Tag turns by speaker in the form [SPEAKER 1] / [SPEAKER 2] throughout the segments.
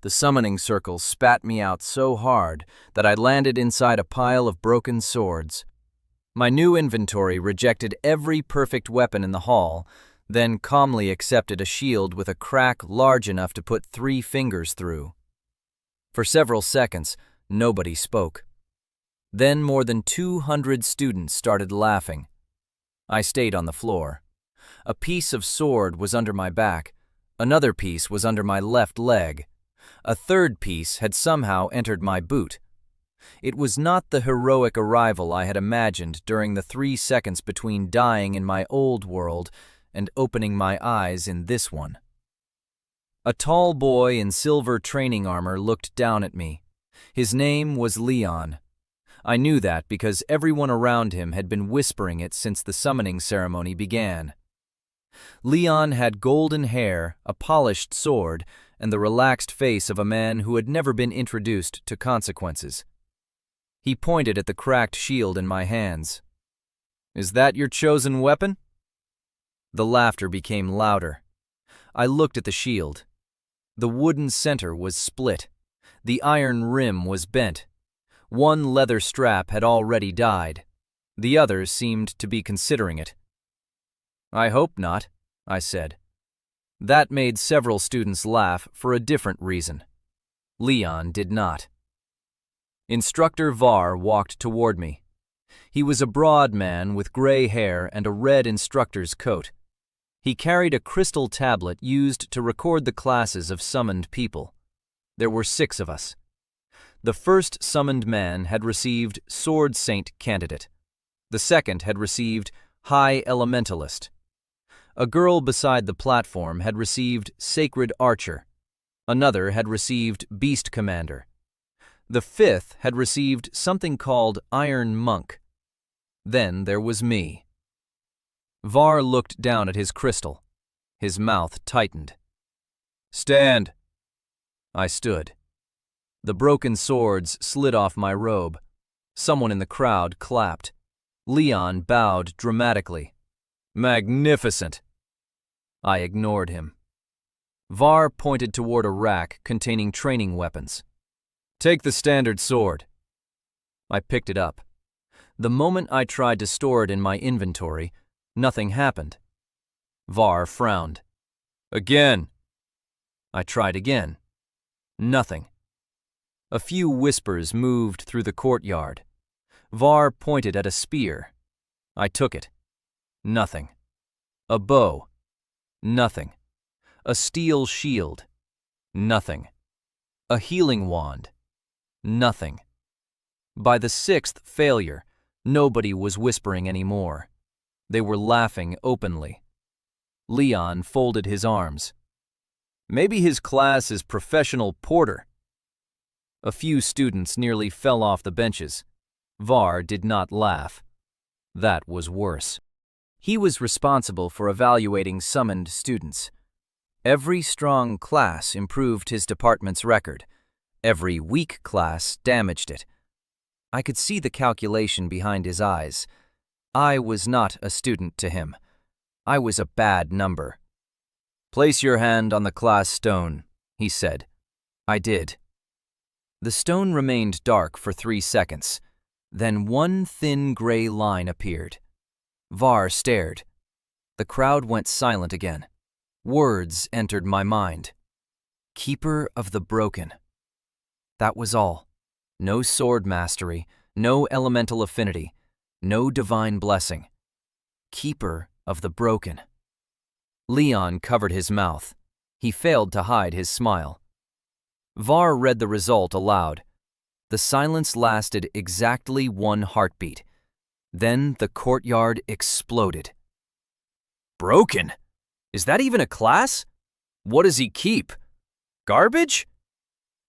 [SPEAKER 1] The summoning circle spat me out so hard that I landed inside a pile of broken swords. My new inventory rejected every perfect weapon in the hall, then calmly accepted a shield with a crack large enough to put 3 fingers through. For several seconds, nobody spoke. Then more than 200 students started laughing. I stayed on the floor. A piece of sword was under my back. Another piece was under my left leg. A third piece had somehow entered my boot. It was not the heroic arrival I had imagined during the 3 seconds between dying in my old world and opening my eyes in this one. A tall boy in silver training armor looked down at me. His name was Leon. I knew that because everyone around him had been whispering it since the summoning ceremony began. Leon had golden hair, a polished sword, and the relaxed face of a man who had never been introduced to consequences. He pointed at the cracked shield in my hands. "Is that your chosen weapon?" The laughter became louder. I looked at the shield. The wooden center was split. The iron rim was bent. One leather strap had already died. The others seemed to be considering it. "I hope not," I said. That made several students laugh for a different reason. Leon did not. Instructor Var walked toward me. He was a broad man with gray hair and a red instructor's coat. He carried a crystal tablet used to record the classes of summoned people. There were 6 of us. The first summoned man had received Sword Saint Candidate. The second had received High Elementalist. A girl beside the platform had received Sacred Archer. Another had received Beast Commander. The 5th had received something called Iron Monk. Then there was me. Var looked down at his crystal. His mouth tightened. "Stand." I stood. The broken swords slid off my robe. Someone in the crowd clapped. Leon bowed dramatically. "Magnificent." I ignored him. Var pointed toward a rack containing training weapons. "Take the standard sword." I picked it up. The moment I tried to store it in my inventory, nothing happened. Var frowned. "Again." I tried again. Nothing. A few whispers moved through the courtyard. Var pointed at a spear. I took it. Nothing. A bow. Nothing. A steel shield. Nothing. A healing wand. Nothing. By the 6th failure, nobody was whispering anymore. They were laughing openly. Leon folded his arms. "Maybe his class is professional porter." A few students nearly fell off the benches. Var did not laugh. That was worse. He was responsible for evaluating summoned students. Every strong class improved his department's record. Every weak class damaged it. I could see the calculation behind his eyes. I was not a student to him. I was a bad number. "Place your hand on the class stone," he said. I did. The stone remained dark for 3 seconds. Then one thin gray line appeared. Var stared. The crowd went silent again. Words entered my mind. Keeper of the Broken. That was all. No sword mastery, no elemental affinity, no divine blessing. Keeper of the Broken. Leon covered his mouth. He failed to hide his smile. Var read the result aloud. The silence lasted exactly 1 heartbeat. Then the courtyard exploded. "Broken? Is that even a class? What does he keep? Garbage?"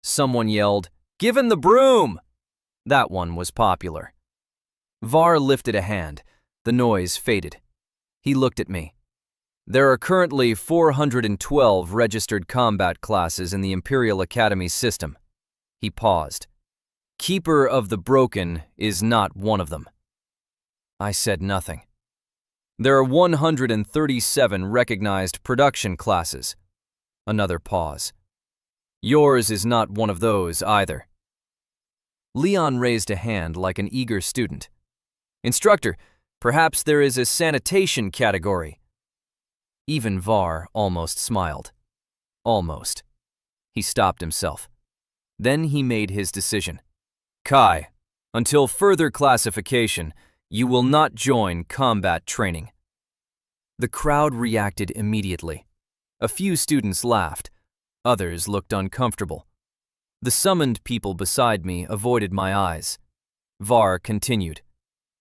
[SPEAKER 1] Someone yelled, "Give him the broom!" That one was popular. Var lifted a hand. The noise faded. He looked at me. "There are currently 412 registered combat classes in the Imperial Academy system." He paused. "Keeper of the Broken is not one of them." I said nothing. "There are 137 recognized production classes." Another pause. Yours is not one of those either. Leon raised a hand like an eager student. Instructor, perhaps there is a sanitation category. Even Var almost smiled. Almost. He stopped himself. Then he made his decision. Kai, until further classification, you will not join combat training. The crowd reacted immediately. A few students laughed. Others looked uncomfortable. The summoned people beside me avoided my eyes. Var continued.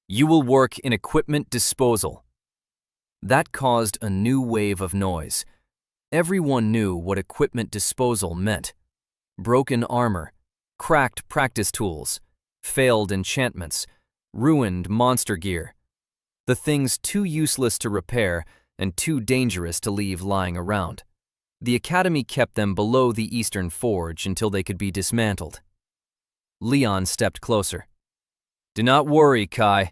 [SPEAKER 1] You will work in equipment disposal. That caused a new wave of noise. Everyone knew what equipment disposal meant. Broken armor, cracked practice tools, failed enchantments, ruined monster gear. The things too useless to repair and too dangerous to leave lying around. The academy kept them below the Eastern Forge until they could be dismantled. Leon stepped closer. Do not worry, Kai.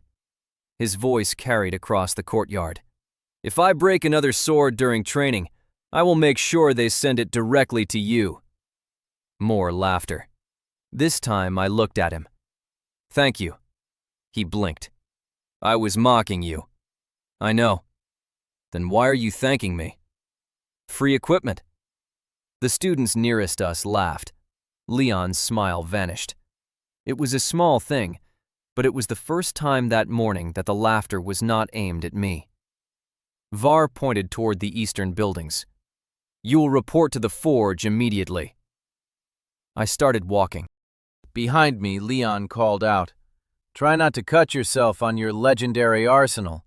[SPEAKER 1] His voice carried across the courtyard. If I break another sword during training, I will make sure they send it directly to you. More laughter. This time I looked at him. Thank you. He blinked. I was mocking you. I know. Then why are you thanking me? Free equipment. The students nearest us laughed. Leon's smile vanished. It was a small thing, but it was the first time that morning that the laughter was not aimed at me. Var pointed toward the eastern buildings. You will report to the forge immediately. I started walking. Behind me, Leon called out, Try not to cut yourself on your legendary arsenal.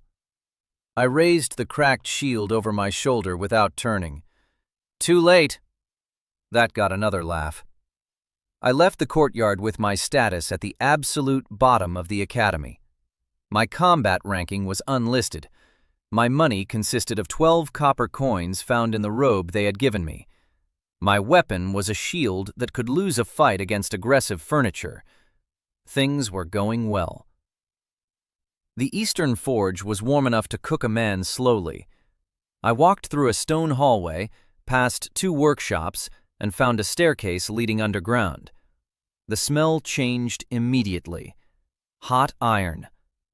[SPEAKER 1] I raised the cracked shield over my shoulder without turning. Too late. That got another laugh. I left the courtyard with my status at the absolute bottom of the academy. My combat ranking was unlisted. My money consisted of 12 copper coins found in the robe they had given me. My weapon was a shield that could lose a fight against aggressive furniture. Things were going well. The Eastern Forge was warm enough to cook a man slowly. I walked through a stone hallway, past 2 workshops, and found a staircase leading underground. The smell changed immediately. Hot iron,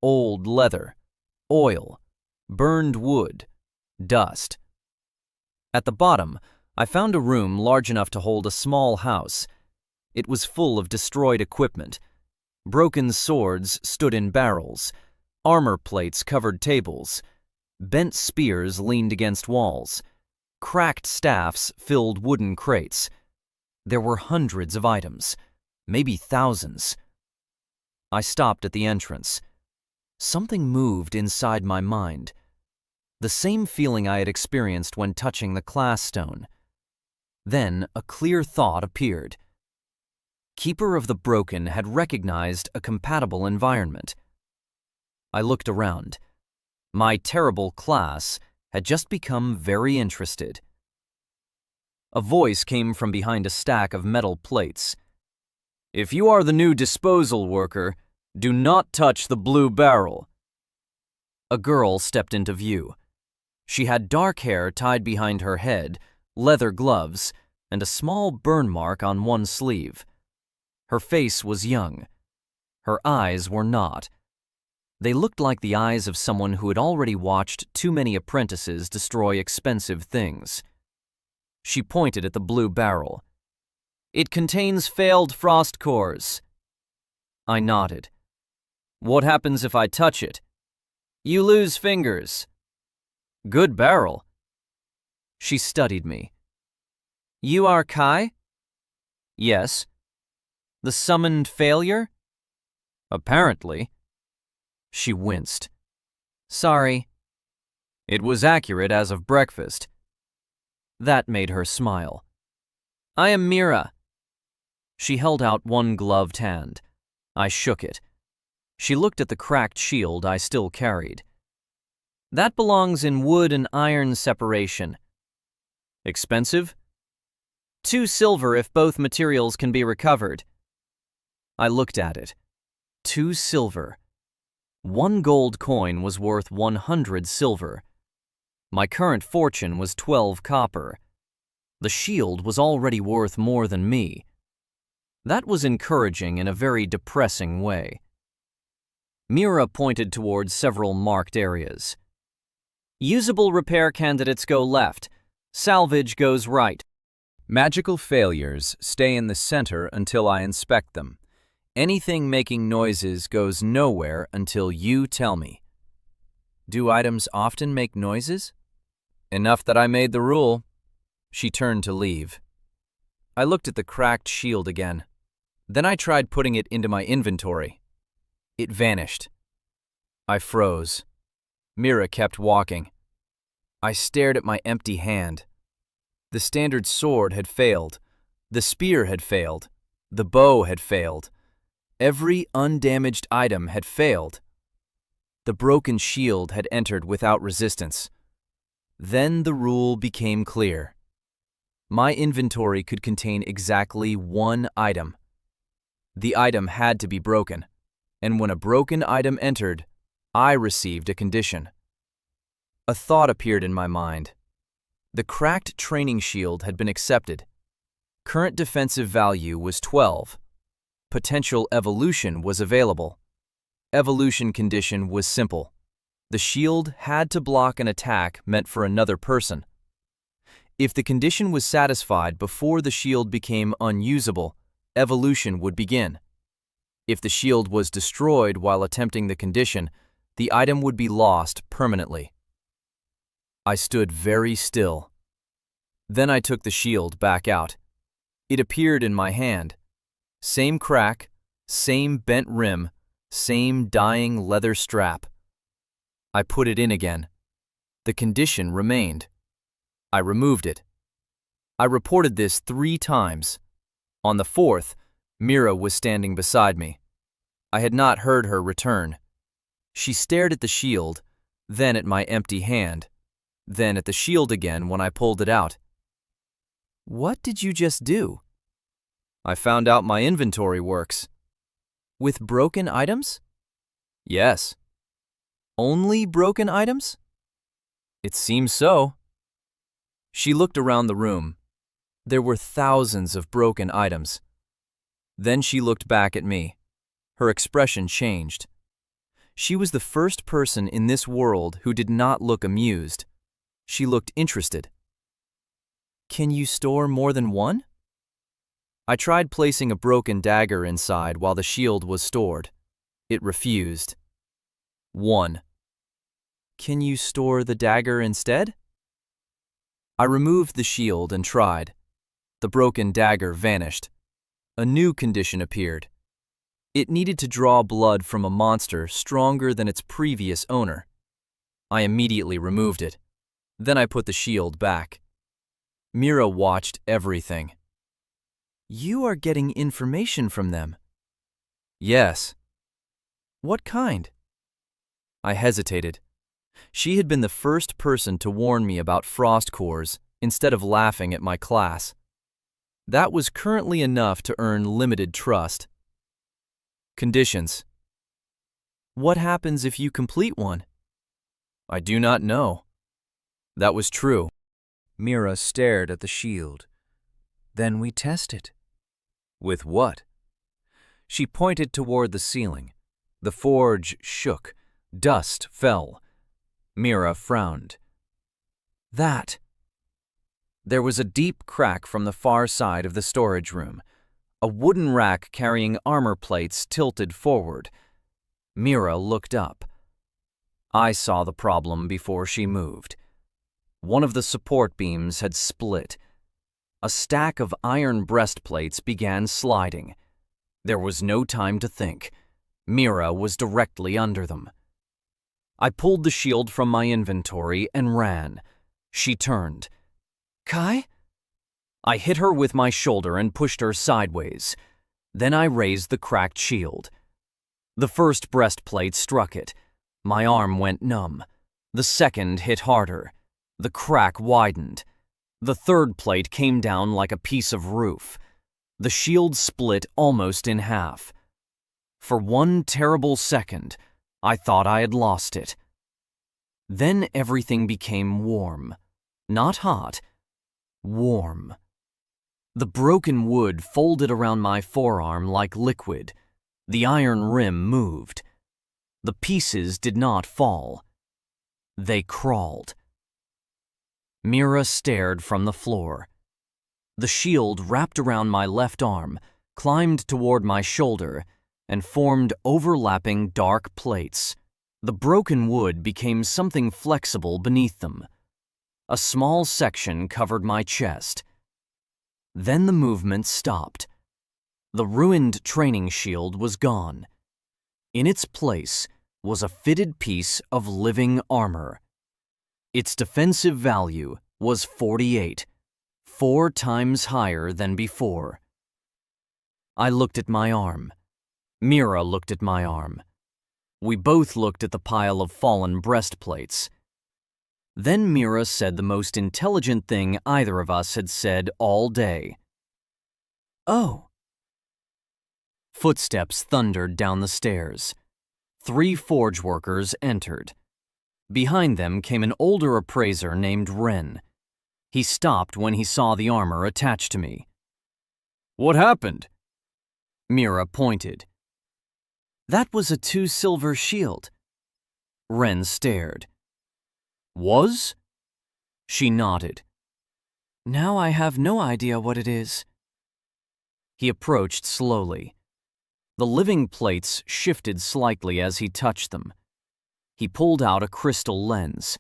[SPEAKER 1] old leather, oil, burned wood, dust. At the bottom, I found a room large enough to hold a small house. It was full of destroyed equipment. Broken swords stood in barrels. Armor plates covered tables. Bent spears leaned against walls. Cracked staffs filled wooden crates. There were hundreds of items, maybe thousands. I stopped at the entrance. Something moved inside my mind. The same feeling I had experienced when touching the class stone. Then a clear thought appeared. Keeper of the Broken had recognized a compatible environment. I looked around. My terrible class had just become very interested. A voice came from behind a stack of metal plates. If you are the new disposal worker, do not touch the blue barrel. A girl stepped into view. She had dark hair tied behind her head, leather gloves, and a small burn mark on one sleeve. Her face was young. Her eyes were not. They looked like the eyes of someone who had already watched too many apprentices destroy expensive things. She pointed at the blue barrel. It contains failed frost cores. I nodded. What happens if I touch it? You lose fingers. Good barrel. She studied me. You are Kai? Yes. The summoned failure? Apparently. She winced. Sorry. It was accurate as of breakfast. That made her smile. I am Mira. She held out one gloved hand. I shook it. She looked at the cracked shield I still carried. That belongs in wood and iron separation. Expensive? 2 silver if both materials can be recovered. I looked at it. 2 silver. 1 gold coin was worth 100 silver. My current fortune was 12 copper. The shield was already worth more than me. That was encouraging in a very depressing way. Mira pointed towards several marked areas. Usable repair candidates go left. Salvage goes right. Magical failures stay in the center until I inspect them. Anything making noises goes nowhere until you tell me. Do items often make noises? Enough that I made the rule. She turned to leave. I looked at the cracked shield again. Then I tried putting it into my inventory. It vanished. I froze. Mira kept walking. I stared at my empty hand. The standard sword had failed. The spear had failed. The bow had failed. Every undamaged item had failed. The broken shield had entered without resistance. Then the rule became clear. My inventory could contain exactly one item. The item had to be broken, and when a broken item entered, I received a condition. A thought appeared in my mind. The cracked training shield had been accepted. Current defensive value was 12. Potential evolution was available. Evolution condition was simple. The shield had to block an attack meant for another person. If the condition was satisfied before the shield became unusable, evolution would begin. If the shield was destroyed while attempting the condition, the item would be lost permanently. I stood very still. Then I took the shield back out. It appeared in my hand. Same crack, same bent rim, same dying leather strap. I put it in again. The condition remained. I removed it. I reported this 3 times. On the 4th, Mira was standing beside me. I had not heard her return. She stared at the shield, then at my empty hand, then at the shield again when I pulled it out. What did you just do? I found out my inventory works. With broken items? Yes. Only broken items? It seems so. She looked around the room. There were thousands of broken items. Then she looked back at me. Her expression changed. She was the first person in this world who did not look amused. She looked interested. Can you store more than one? I tried placing a broken dagger inside while the shield was stored. It refused. 1. Can you store the dagger instead? I removed the shield and tried. The broken dagger vanished. A new condition appeared. It needed to draw blood from a monster stronger than its previous owner. I immediately removed it. Then I put the shield back. Mira watched everything. You are getting information from them. Yes. What kind? I hesitated. She had been the first person to warn me about frost cores instead of laughing at my class. That was currently enough to earn limited trust. Conditions. What happens if you complete one? I do not know. That was true. Mira stared at the shield. Then we test it. With what? She pointed toward the ceiling. The forge shook. Dust fell. Mira frowned. That. There was a deep crack from the far side of the storage room. A wooden rack carrying armor plates tilted forward. Mira looked up. I saw the problem before she moved. One of the support beams had split. A stack of iron breastplates began sliding. There was no time to think. Mira was directly under them. I pulled the shield from my inventory and ran. She turned. Kai? I hit her with my shoulder and pushed her sideways. Then I raised the cracked shield. The first breastplate struck it. My arm went numb. The second hit harder. The crack widened. The third plate came down like a piece of roof. The shield split almost in half. For one terrible second, I thought I had lost it. Then everything became warm. Not hot.
[SPEAKER 2] warm. The broken wood folded around my forearm like liquid. The iron rim moved. The pieces did not fall. They crawled. Mira stared from the floor. The shield wrapped around my left arm, climbed toward my shoulder, and formed overlapping dark plates. The broken wood became something flexible beneath them. A small section covered my chest. Then the movement stopped. The ruined training shield was gone. In its place was a fitted piece of living armor. Its defensive value was 48, 4 times higher than before. I looked at my arm. Mira looked at my arm. We both looked at the pile of fallen breastplates. Then Mira said the most intelligent thing either of us had said all day. "Oh." Footsteps thundered down the stairs. 3 forge workers entered. Behind them came an older appraiser named Ren. He stopped when he saw the armor attached to me. "What happened?" Mira pointed. "That was a 2 silver shield." Ren stared. "Was?" She nodded. "Now I have no idea what it is." He approached slowly. The living plates shifted slightly as he touched them. He pulled out a crystal lens.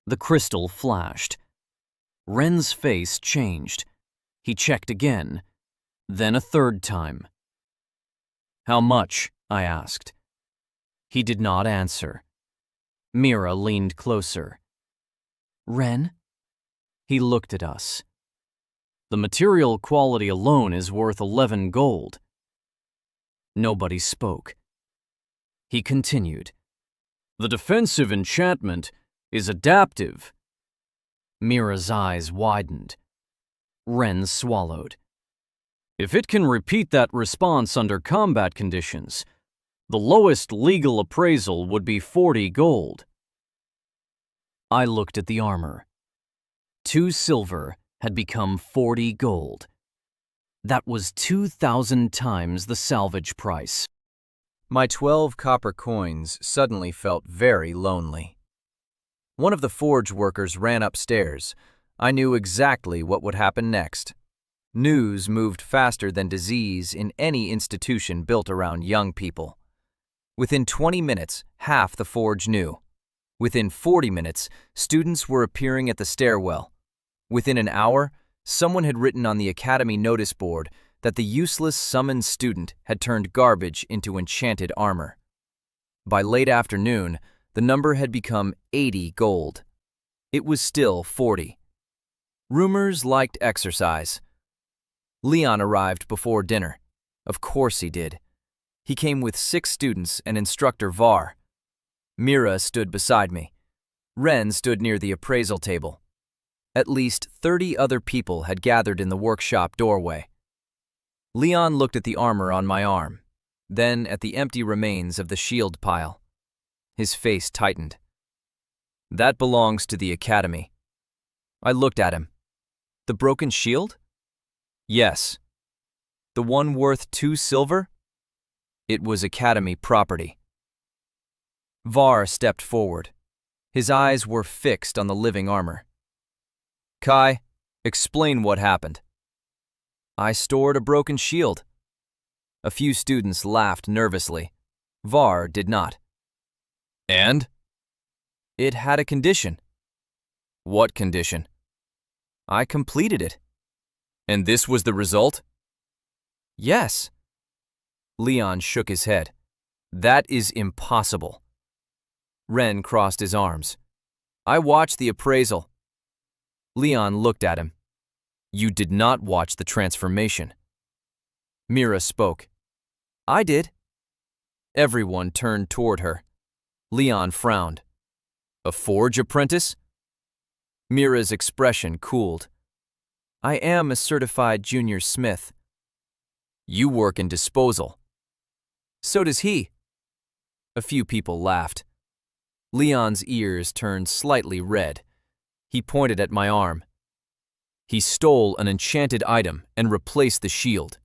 [SPEAKER 2] The crystal flashed. Ren's face changed. He checked again, then a 3rd time. "How much?" I asked. He did not answer. Mira leaned closer. "Ren?" He looked at us. "The material quality alone is worth 11 gold. Nobody spoke. He continued. "The defensive enchantment is adaptive." Mira's eyes widened. Ren swallowed. "If it can repeat that response under combat conditions, the lowest legal appraisal would be 40 gold. I looked at the armor. 2 silver had become 40 gold. That was 2,000 times the salvage price.
[SPEAKER 1] My 12 copper coins suddenly felt very lonely. One of the forge workers ran upstairs. I knew exactly what would happen next. News moved faster than disease in any institution built around young people. Within 20 minutes, half the forge knew. Within 40 minutes, students were appearing at the stairwell. Within an hour, someone had written on the academy notice board that the useless summoned student had turned garbage into enchanted armor. By late afternoon, the number had become 80 gold. It was still 40. Rumors liked exercise. Leon arrived before dinner. Of course he did. He came with 6 students and instructor Var. Mira stood beside me. Ren stood near the appraisal table. At least 30 other people had gathered in the workshop doorway. Leon looked at the armor on my arm, then at the empty remains of the shield pile. His face tightened. "That belongs to the academy." I looked at him. "The broken shield?" "Yes." "The one worth 2 silver?" "It was academy property." Var stepped forward. His eyes were fixed on the living armor. "Kai, explain what happened." "I stored a broken shield." A few students laughed nervously. Var did not. "And?" "It had a condition." "What condition?" "I completed it." "And this was the result?" "Yes." Leon shook his head. "That is impossible." Ren crossed his arms. "I watched the appraisal." Leon looked at him. "You did not watch the transformation." Mira spoke. "I did." Everyone turned toward her. Leon frowned. "A forge apprentice?" Mira's expression cooled. "I am a certified junior smith." "You work in disposal." "So does he." A few people laughed. Leon's ears turned slightly red. He pointed at my arm. He stole an enchanted item and replaced the shield.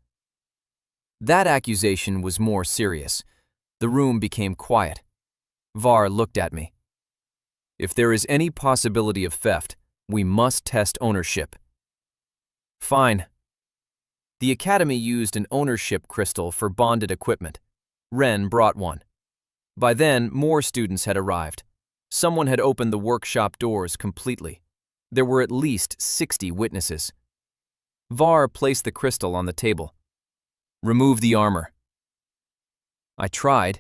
[SPEAKER 1] That accusation was more serious. The room became quiet. Var looked at me. If there is any possibility of theft, we must test ownership. Fine. The academy used an ownership crystal for bonded equipment. Ren brought one. By then, more students had arrived. Someone had opened the workshop doors completely. There were at least 60 witnesses. Var placed the crystal on the table. Remove the armor. I tried.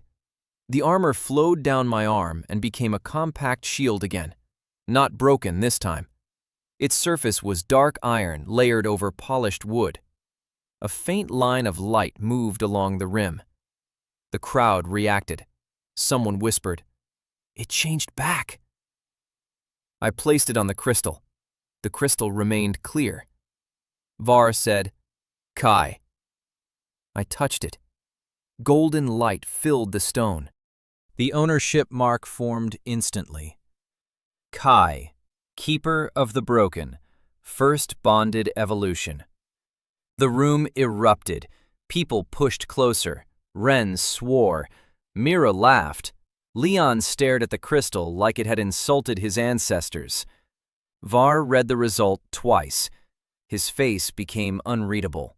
[SPEAKER 1] The armor flowed down my arm and became a compact shield again. Not broken this time. Its surface was dark iron layered over polished wood. A faint line of light moved along the rim. The crowd reacted. Someone whispered, "It changed back." I placed it on the crystal. The crystal remained clear. Var said, "Kai." I touched it. Golden light filled the stone. The ownership mark formed instantly. Kai, Keeper of the Broken, First Bonded Evolution. The room erupted. People pushed closer. Ren swore. Mira laughed. Leon stared at the crystal like it had insulted his ancestors. Var read the result twice. His face became unreadable.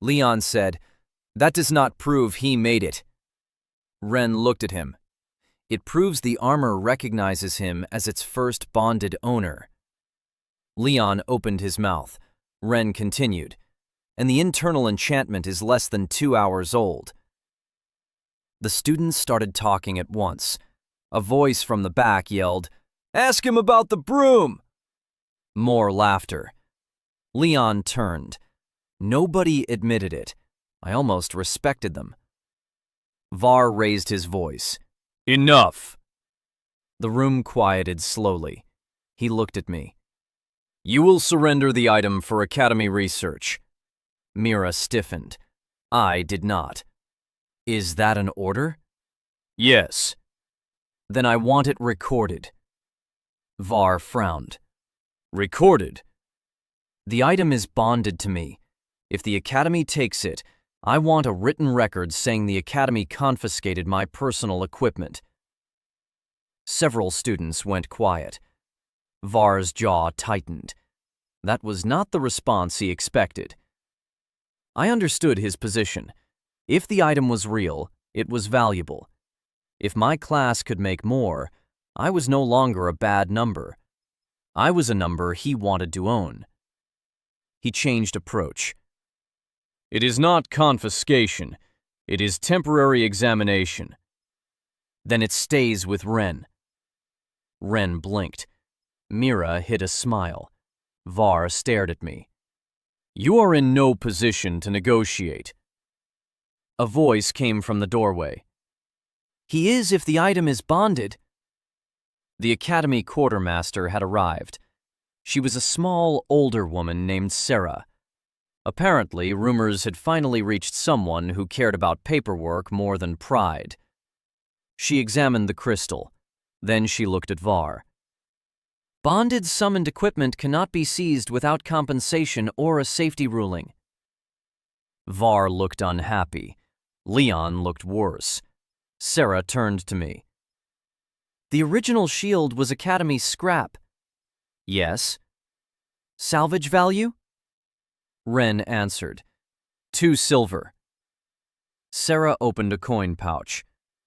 [SPEAKER 1] Leon said, "That does not prove he made it." Ren looked at him. "It proves the armor recognizes him as its first bonded owner." Leon opened his mouth. Ren continued, "And the internal enchantment is less than 2 hours old." The students started talking at once. A voice from the back yelled, "Ask him about the broom!" More laughter. Leon turned. Nobody admitted it. I almost respected them. Var raised his voice. "Enough!" The room quieted slowly. He looked at me. "You will surrender the item for academy research." Mira stiffened. I did not. "Is that an order?" "Yes." "Then I want it recorded." Var frowned. "Recorded?" "The item is bonded to me. If the academy takes it, I want a written record saying the academy confiscated my personal equipment." Several students went quiet. Var's jaw tightened. That was not the response he expected. I understood his position. If the item was real, it was valuable. If my class could make more, I was no longer a bad number. I was a number he wanted to own. He changed approach. "It is not confiscation. It is temporary examination." "Then it stays with Ren." Ren blinked. Mira hid a smile. Var stared at me. "You are in no position to negotiate." A voice came from the doorway. "He is if the item is bonded." The academy quartermaster had arrived. She was a small, older woman named Sarah. Apparently, rumors had finally reached someone who cared about paperwork more than pride. She examined the crystal. Then she looked at Var. "Bonded summoned equipment cannot be seized without compensation or a safety ruling." Var looked unhappy. Leon looked worse. Sarah turned to me. "The original shield was academy scrap." "Yes." "Salvage value?" Ren answered, 2 silver. Sarah opened a coin pouch.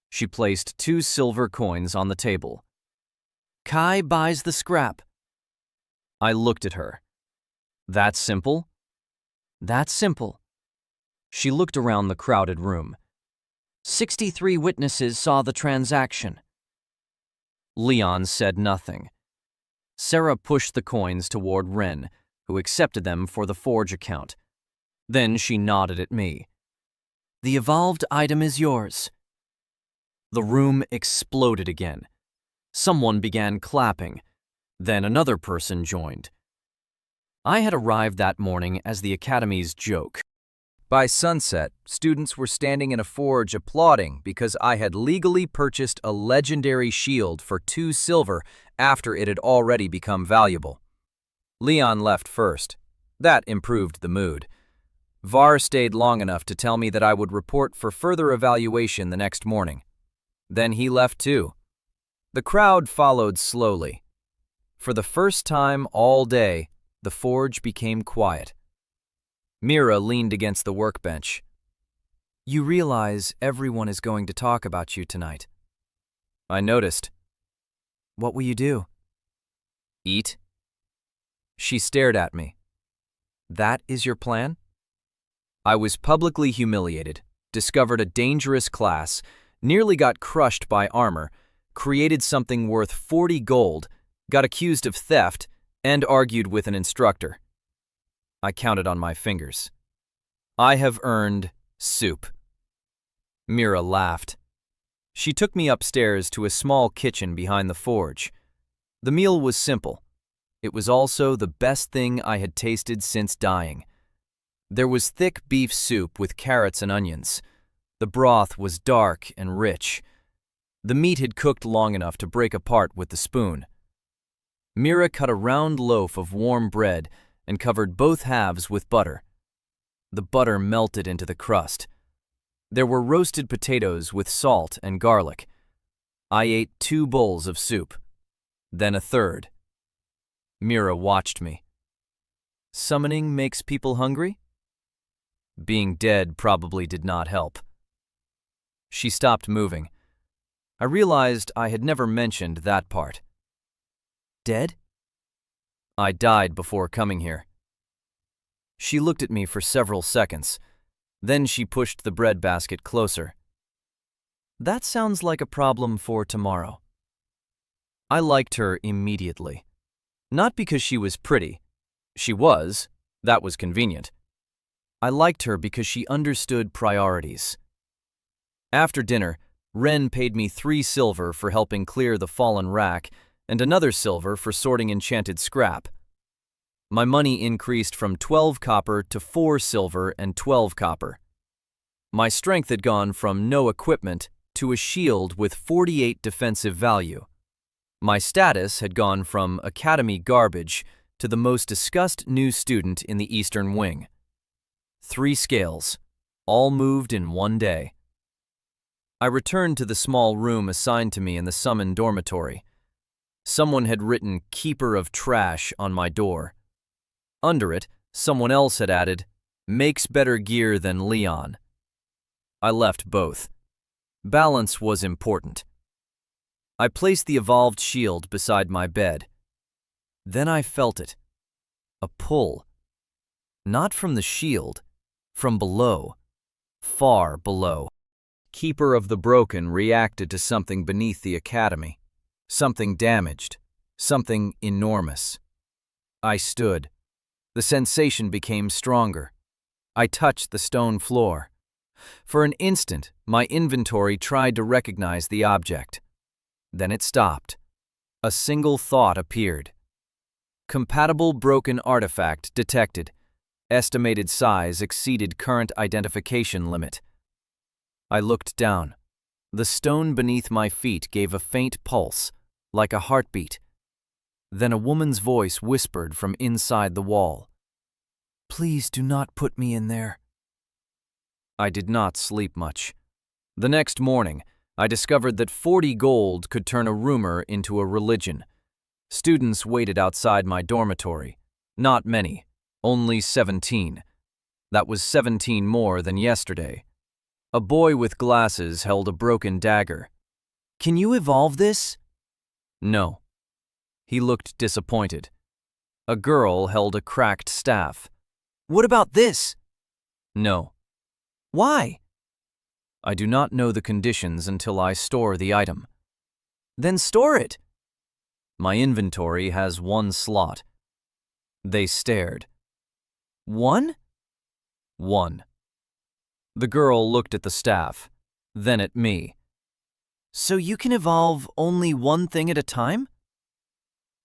[SPEAKER 1] She placed 2 silver coins on the table. "Kai buys the scrap." I looked at her. "That simple?" "That's simple." She looked around the crowded room. 63 witnesses saw the transaction. Leon said nothing. Sarah pushed the coins toward Ren, who accepted them for the Forge account. Then she nodded at me. "The evolved item is yours." The room exploded again. Someone began clapping. Then another person joined. I had arrived that morning as the academy's joke. By sunset, students were standing in a forge applauding because I had legally purchased a legendary shield for 2 silver after it had already become valuable. Leon left first. That improved the mood. Var stayed long enough to tell me that I would report for further evaluation the next morning. Then he left too. The crowd followed slowly. For the first time all day, the forge became quiet. Mira leaned against the workbench. "You realize everyone is going to talk about you tonight." I noticed. "What will you do?" "Eat." She stared at me. "That is your plan?" I was publicly humiliated, discovered a dangerous class, nearly got crushed by armor, created something worth 40 gold, got accused of theft, and argued with an instructor. I counted on my fingers. I have earned soup. Mira laughed. She took me upstairs to a small kitchen behind the forge. The meal was simple. It was also the best thing I had tasted since dying. There was thick beef soup with carrots and onions. The broth was dark and rich. The meat had cooked long enough to break apart with the spoon. Mira cut a round loaf of warm bread and covered both halves with butter. The butter melted into the crust. There were roasted potatoes with salt and garlic. I ate 2 bowls of soup, then a third. Mira watched me. Summoning makes people hungry? Being dead probably did not help. She stopped moving. I realized I had never mentioned that part. Dead? I died before coming here. She looked at me for several seconds. Then she pushed the bread basket closer. That sounds like a problem for tomorrow. I liked her immediately. Not because she was pretty. She was. That was convenient. I liked her because she understood priorities. After dinner, Ren paid me 3 silver for helping clear the fallen rack and another silver for sorting enchanted scrap. My money increased from 12 copper to 4 silver and 12 copper. My strength had gone from no equipment to a shield with 48 defensive value. My status had gone from academy garbage to the most discussed new student in the Eastern Wing. 3 scales, all moved in one day. I returned to the small room assigned to me in the summon dormitory. Someone had written "Keeper of Trash" on my door. Under it, someone else had added, "Makes better gear than Leon." I left both. Balance was important. I placed the evolved shield beside my bed. Then I felt it. A pull. Not from the shield, from below, far below. Keeper of the Broken reacted to something beneath the academy. Something damaged. Something enormous. I stood. The sensation became stronger. I touched the stone floor. For an instant, my inventory tried to recognize the object. Then it stopped. A single thought appeared. Compatible broken artifact detected. Estimated size exceeded current identification limit. I looked down. The stone beneath my feet gave a faint pulse, like a heartbeat. Then a woman's voice whispered from inside the wall. "Please do not put me in there." I did not sleep much. The next morning, I discovered that 40 gold could turn a rumor into a religion. Students waited outside my dormitory. Not many, only 17. That was 17 more than yesterday. A boy with glasses held a broken dagger. "Can you evolve this?" No. He looked disappointed. A girl held a cracked staff. "What about this?" No. "Why?" I do not know the conditions until I store the item. "Then store it." My inventory has 1 slot. They stared. "1?" "1." The girl looked at the staff, then at me. "So you can evolve only 1 thing at a time?"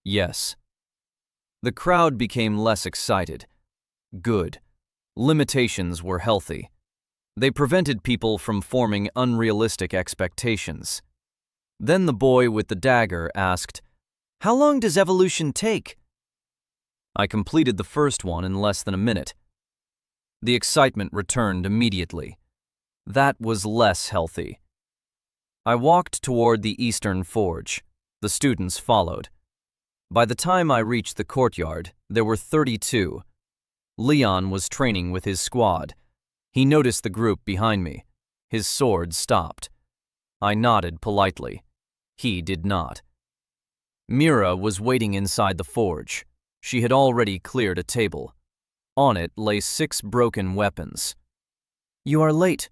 [SPEAKER 1] Yes. The crowd became less excited. Good. Limitations were healthy. They prevented people from forming unrealistic expectations. Then the boy with the dagger asked, "How long does evolution take?" I completed the first one in less than a minute. The excitement returned immediately. That was less healthy. I walked toward the eastern forge. The students followed. By the time I reached the courtyard, there were 32. Leon was training with his squad. He noticed the group behind me. His sword stopped. I nodded politely. He did not. Mira was waiting inside the forge. She had already cleared a table. On it lay 6 broken weapons. "You are late."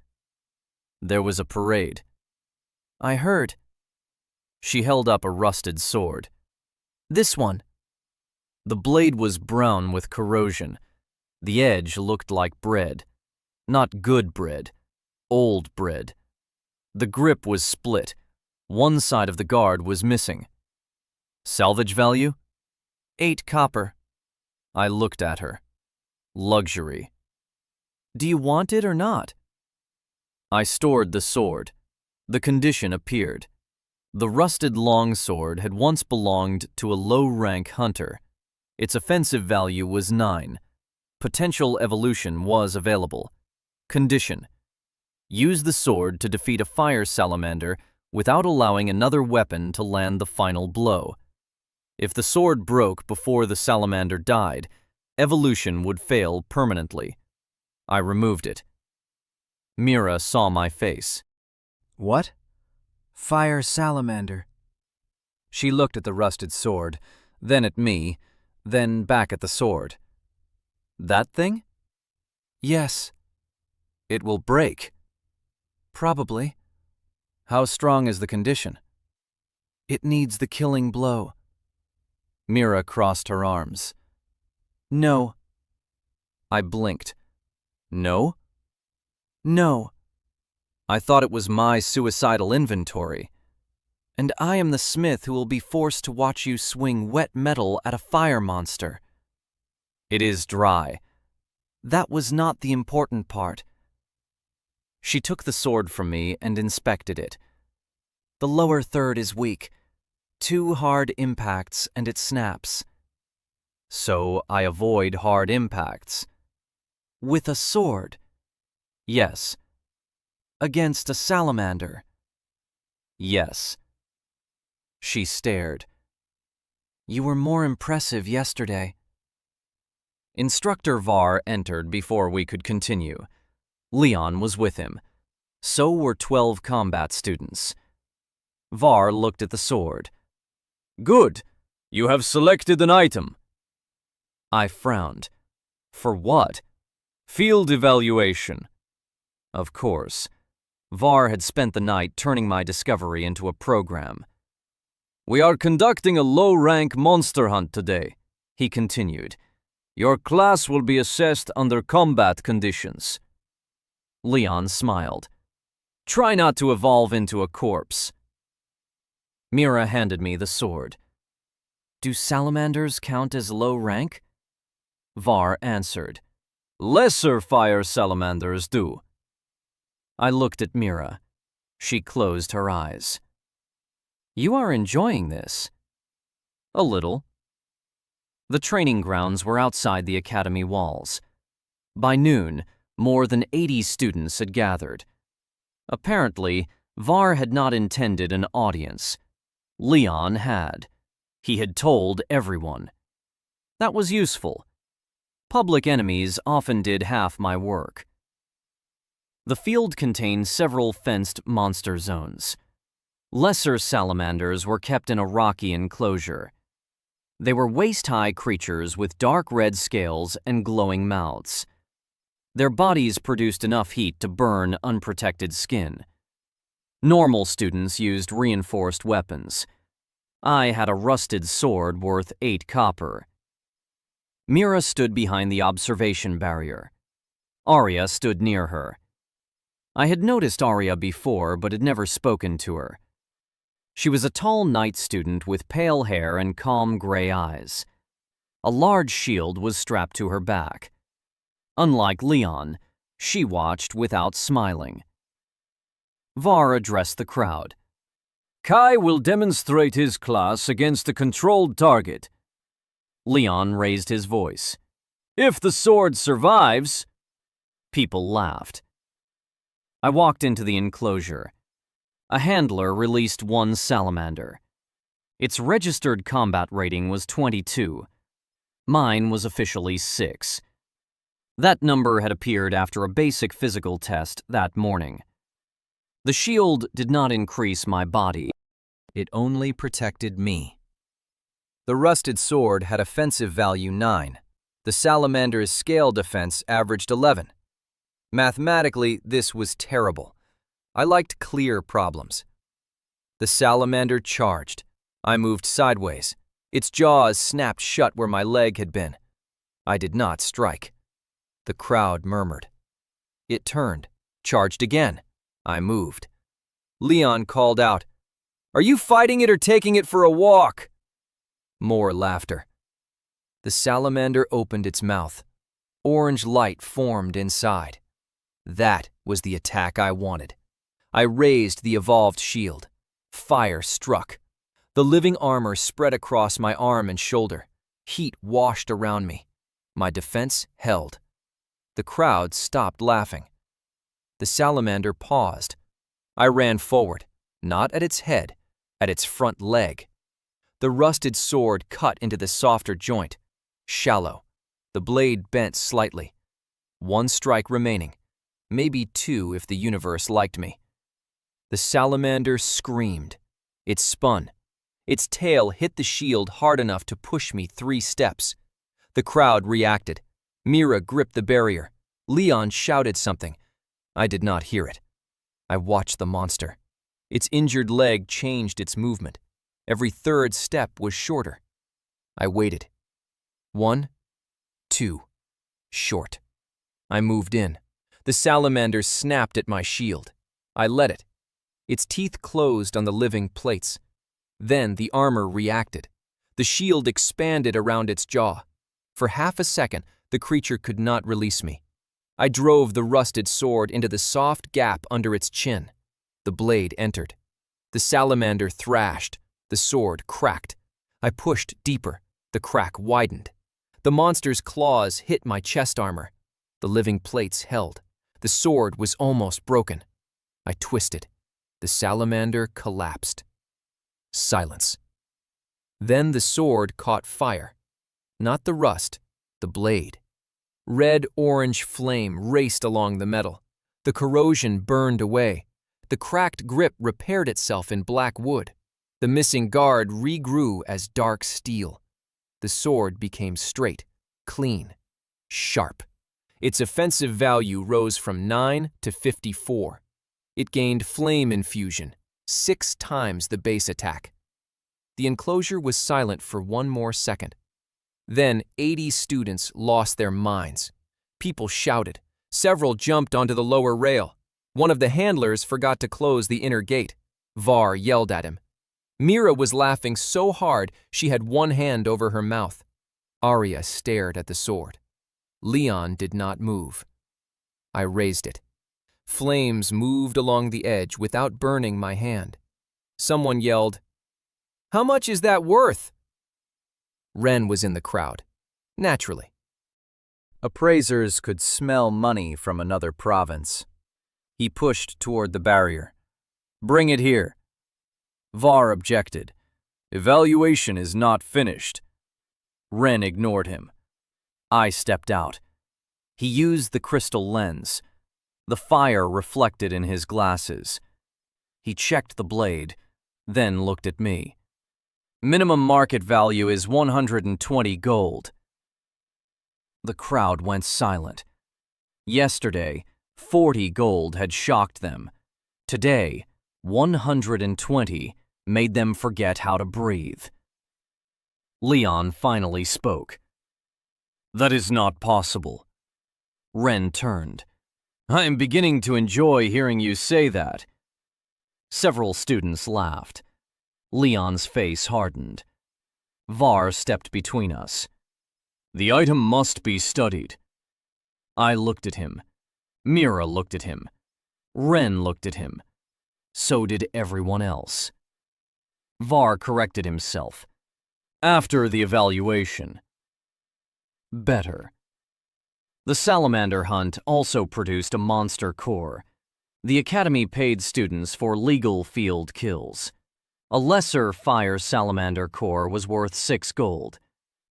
[SPEAKER 1] There was a parade. "I heard." She held up a rusted sword. "This one." The blade was brown with corrosion. The edge looked like bread. Not good bread. Old bread. The grip was split. One side of the guard was missing. "Salvage value?" 8 copper. I looked at her. Luxury. "Do you want it or not?" I stored the sword. The condition appeared. The rusted longsword had once belonged to a low-rank hunter. Its offensive value was 9. Potential evolution was available. Condition: use the sword to defeat a fire salamander without allowing another weapon to land the final blow. If the sword broke before the salamander died, evolution would fail permanently. I removed it. Mira saw my face.
[SPEAKER 3] "What?" "Fire salamander."
[SPEAKER 1] She looked at the rusted sword, then at me, then back at the sword. "That thing?"
[SPEAKER 3] "Yes."
[SPEAKER 1] "It will break."
[SPEAKER 3] "Probably."
[SPEAKER 1] "How strong is the condition?"
[SPEAKER 3] "It needs the killing blow."
[SPEAKER 1] Mira crossed her arms.
[SPEAKER 3] "No."
[SPEAKER 1] I blinked. "No?"
[SPEAKER 3] "No."
[SPEAKER 1] I thought it was my suicidal inventory.
[SPEAKER 3] "And I am the smith who will be forced to watch you swing wet metal at a fire monster."
[SPEAKER 1] "It is dry."
[SPEAKER 3] "That was not the important part."
[SPEAKER 1] She took the sword from me and inspected it.
[SPEAKER 3] "The lower third is weak. 2 hard impacts and it snaps."
[SPEAKER 1] "So I avoid hard impacts."
[SPEAKER 3] "With a sword."
[SPEAKER 1] "Yes."
[SPEAKER 3] "Against a salamander."
[SPEAKER 1] "Yes." She stared.
[SPEAKER 3] "You were more impressive yesterday."
[SPEAKER 1] Instructor Var entered before we could continue. Leon was with him. So were 12 combat students. Var looked at the sword. "Good. You have selected an item." I frowned. "For what?" "Field evaluation." Of course. Var had spent the night turning my discovery into a program. "We are conducting a low-rank monster hunt today," he continued. "Your class will be assessed under combat conditions." Leon smiled. "Try not to evolve into a corpse." Mira handed me the sword.
[SPEAKER 3] "Do salamanders count as low rank?"
[SPEAKER 1] Var answered. "Lesser fire salamanders do." I looked at Mira. She closed her eyes. "You are enjoying this?" "A little." The training grounds were outside the academy walls. By noon, more than 80 students had gathered. Apparently, Var had not intended an audience. Leon had. He had told everyone. That was useful. Public enemies often did half my work. The field contained several fenced monster zones. Lesser salamanders were kept in a rocky enclosure. They were waist-high creatures with dark red scales and glowing mouths. Their bodies produced enough heat to burn unprotected skin. Normal students used reinforced weapons. I had a rusted sword worth 8 copper. Mira stood behind the observation barrier. Arya stood near her. I had noticed Arya before, but had never spoken to her. She was a tall knight student with pale hair and calm gray eyes. A large shield was strapped to her back. Unlike Leon, she watched without smiling. Var addressed the crowd. "Kai will demonstrate his class against a controlled target."
[SPEAKER 2] Leon raised his voice. "If the sword survives." People laughed. I walked into the enclosure. A handler released one salamander. Its registered combat rating was 22. Mine was officially 6. That number had appeared after a basic physical test that morning. The shield did not increase my body.
[SPEAKER 1] It only protected me. The rusted sword had offensive value 9. The salamander's scale defense averaged 11. Mathematically, this was terrible. I liked clear problems. The salamander charged. I moved sideways. Its jaws snapped shut where my leg had been. I did not strike. The crowd murmured. It turned, charged again. I moved. Leon called out, "Are you fighting it or taking it for a walk?" More laughter. The salamander opened its mouth. Orange light formed inside. That was the attack I wanted. I raised the evolved shield. Fire struck. The living armor spread across my arm and shoulder. Heat washed around me. My defense held. The crowd stopped laughing. The salamander paused. I ran forward, not at its head, at its front leg. The rusted sword cut into the softer joint, shallow. The blade bent slightly. 1 strike remaining, maybe 2 if the universe liked me. The salamander screamed. It spun. Its tail hit the shield hard enough to push me 3 steps. The crowd reacted. Mira gripped the barrier. Leon shouted something. I did not hear it. I watched the monster. Its injured leg changed its movement. Every 3rd step was shorter. I waited. 1, 2, short. I moved in. The salamander snapped at my shield. I let it. Its teeth closed on the living plates. Then the armor reacted. The shield expanded around its jaw. For half a second, the creature could not release me. I drove the rusted sword into the soft gap under its chin. The blade entered. The salamander thrashed. The sword cracked. I pushed deeper. The crack widened. The monster's claws hit my chest armor. The living plates held. The sword was almost broken. I twisted. The salamander collapsed. Silence. Then the sword caught fire. Not the rust, the blade. Red-orange flame raced along the metal. The corrosion burned away. The cracked grip repaired itself in black wood. The missing guard regrew as dark steel. The sword became straight, clean, sharp. Its offensive value rose from 9 to 54. It gained flame infusion, 6 times the base attack. The enclosure was silent for 1 more second. Then 80 students lost their minds. People shouted. Several jumped onto the lower rail. One of the handlers forgot to close the inner gate. Var yelled at him. Mira was laughing so hard she had one hand over her mouth. Arya stared at the sword. Leon did not move. I raised it. Flames moved along the edge without burning my hand. Someone yelled, "How much is that worth?" Ren was in the crowd, naturally. Appraisers could smell money from another province. He pushed toward the barrier. "Bring it here." Var objected. "Evaluation is not finished." Ren ignored him. I stepped out. He used the crystal lens. The fire reflected in his glasses. He checked the blade, then looked at me. "Minimum market value is 120 gold. The crowd went silent. Yesterday, 40 gold had shocked them. Today, 120 made them forget how to breathe. Leon finally spoke. "That is not possible." Ren turned. "I am beginning to enjoy hearing you say that." Several students laughed. Leon's face hardened. Var stepped between us. "The item must be studied." I looked at him. Mira looked at him. Ren looked at him. So did everyone else. Var corrected himself. "After the evaluation."
[SPEAKER 2] better. The salamander hunt also produced a monster core. The Academy paid students for legal field kills. A lesser fire salamander core was worth 6 gold.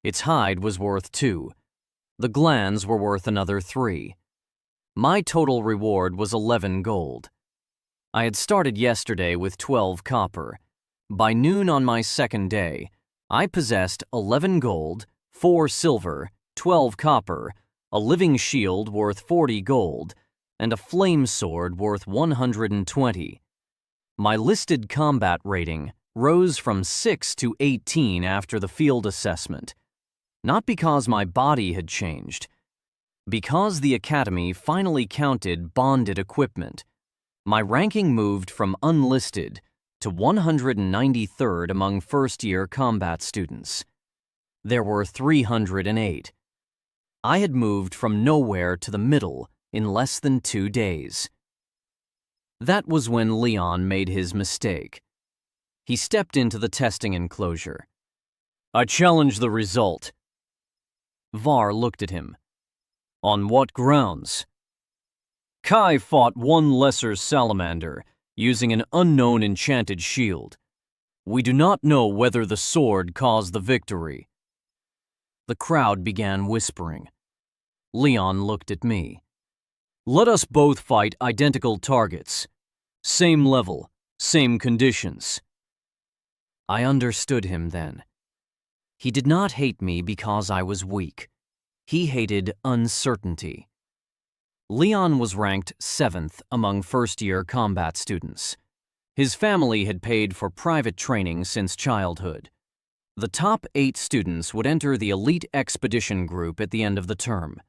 [SPEAKER 2] Its hide was worth 2. The glands were worth another 3. My total reward was 11 gold. I had started yesterday with 12 copper. By noon on my second day, I possessed 11 gold, 4 silver, 12 copper, a living shield worth 40 gold, and a flame sword worth 120. My listed combat rating rose from 6 to 18 after the field assessment. Not because my body had changed. Because the Academy finally counted bonded equipment. My ranking moved from unlisted to 193rd among first-year combat students. There were 308. I had moved from nowhere to the middle in less than 2 days. That was when Leon made his mistake. He stepped into the testing enclosure. I challenge the result. Var looked at him. On what grounds? Kai fought one lesser salamander using an unknown enchanted shield. We do not know whether the sword caused the victory. The crowd began whispering. Leon looked at me. Let us both fight identical targets. Same level, same conditions. I understood him then. He did not hate me because I was weak. He hated uncertainty. Leon was ranked 7th among first-year combat students. His family had paid for private training since childhood. The top 8 students would enter the elite expedition group at the end of the term.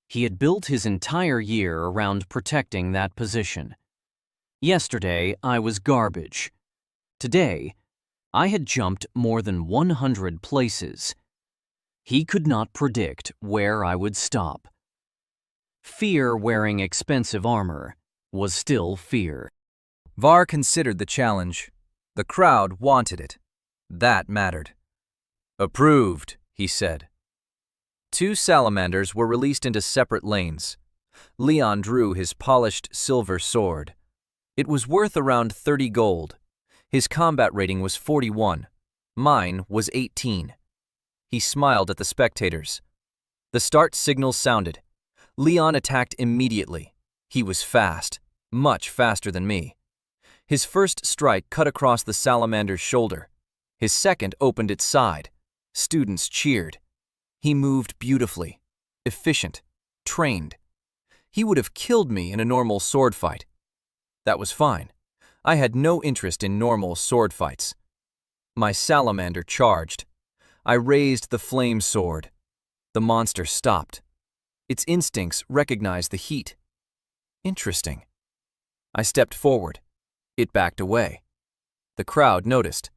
[SPEAKER 2] He had built his entire year around protecting that position. Yesterday, I was garbage. Today, I had jumped more than 100 places. He could not predict where I would stop. Fear wearing expensive armor was still fear.
[SPEAKER 1] Var considered the challenge. The crowd wanted it. That mattered. Approved, he said. 2 salamanders were released into separate lanes. Leon drew his polished silver sword. It was worth around 30 gold. His combat rating was 41. Mine was 18. He smiled at the spectators. The start signal sounded. Leon attacked immediately. He was fast, much faster than me. His first strike cut across the salamander's shoulder. His second opened its side. Students cheered. He moved beautifully, efficient, trained. He would have killed me in a normal sword fight. That was fine. I had no interest in normal sword fights. My salamander charged. I raised the flame sword. The monster stopped. Its instincts recognized the heat. Interesting. I stepped forward. It backed away. The crowd noticed.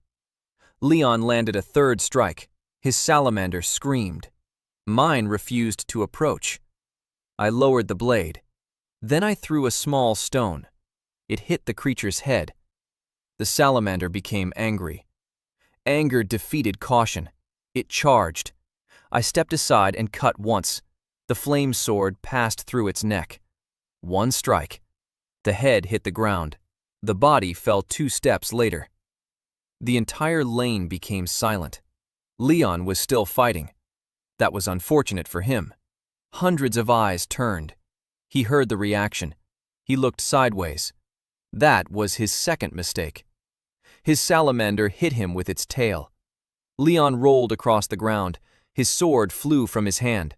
[SPEAKER 1] Leon landed a third strike. His salamander screamed. Mine refused to approach. I lowered the blade. Then I threw a small stone. It hit the creature's head. The salamander became angry. Anger defeated caution. It charged. I stepped aside and cut once. The flame sword passed through its neck. One strike. The head hit the ground. The body fell 2 steps later. The entire lane became silent. Leon was still fighting. That was unfortunate for him. Hundreds of eyes turned. He heard the reaction. He looked sideways. That was his second mistake. His salamander hit him with its tail. Leon rolled across the ground. His sword flew from his hand.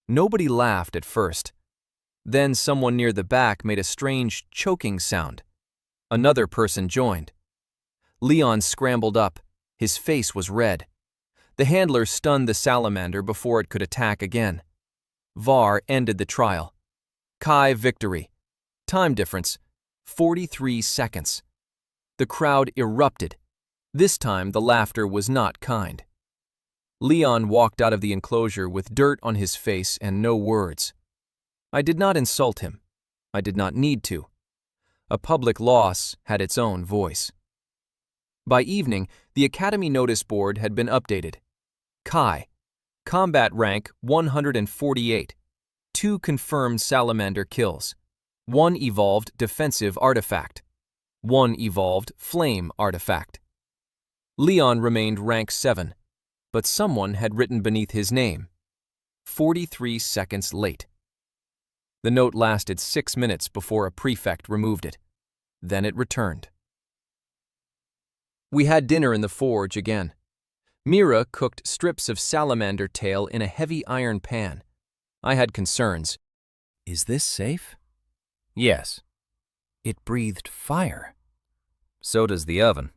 [SPEAKER 1] Nobody laughed at first. Then someone near the back made a strange choking sound. Another person joined. Leon scrambled up. His face was red. The handler stunned the salamander before it could attack again. Var ended the trial. Kai victory. Time difference, 43 seconds. The crowd erupted. This time the laughter was not kind. Leon walked out of the enclosure with dirt on his face and no words. I did not insult him. I did not need to. A public loss had its own voice. By evening, the Academy notice board had been updated. Kai,
[SPEAKER 4] Combat rank 148. 2 confirmed salamander kills. 1 evolved defensive artifact. 1 evolved flame artifact. Leon remained rank 7, but someone had written beneath his name, 43 seconds late. The note lasted 6 minutes before a prefect removed it. Then it returned. We had dinner in the forge again. Mira cooked strips of salamander tail in a heavy iron pan. I had concerns.
[SPEAKER 3] Is this safe?
[SPEAKER 1] Yes.
[SPEAKER 3] It breathed fire.
[SPEAKER 1] So does the oven.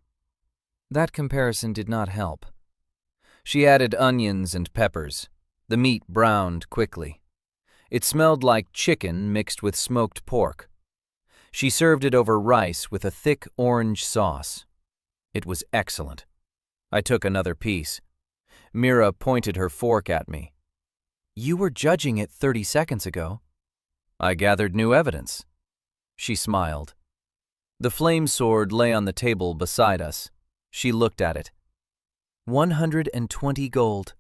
[SPEAKER 1] That comparison did not help. She added onions and peppers. The meat browned quickly. It smelled like chicken mixed with smoked pork. She served it over rice with a thick orange sauce. It was excellent. I took another piece. Mira pointed her fork at me.
[SPEAKER 3] You were judging it 30 seconds ago.
[SPEAKER 1] I gathered new evidence. She smiled. The flame sword lay on the table beside us. She looked at it.
[SPEAKER 3] 120 gold.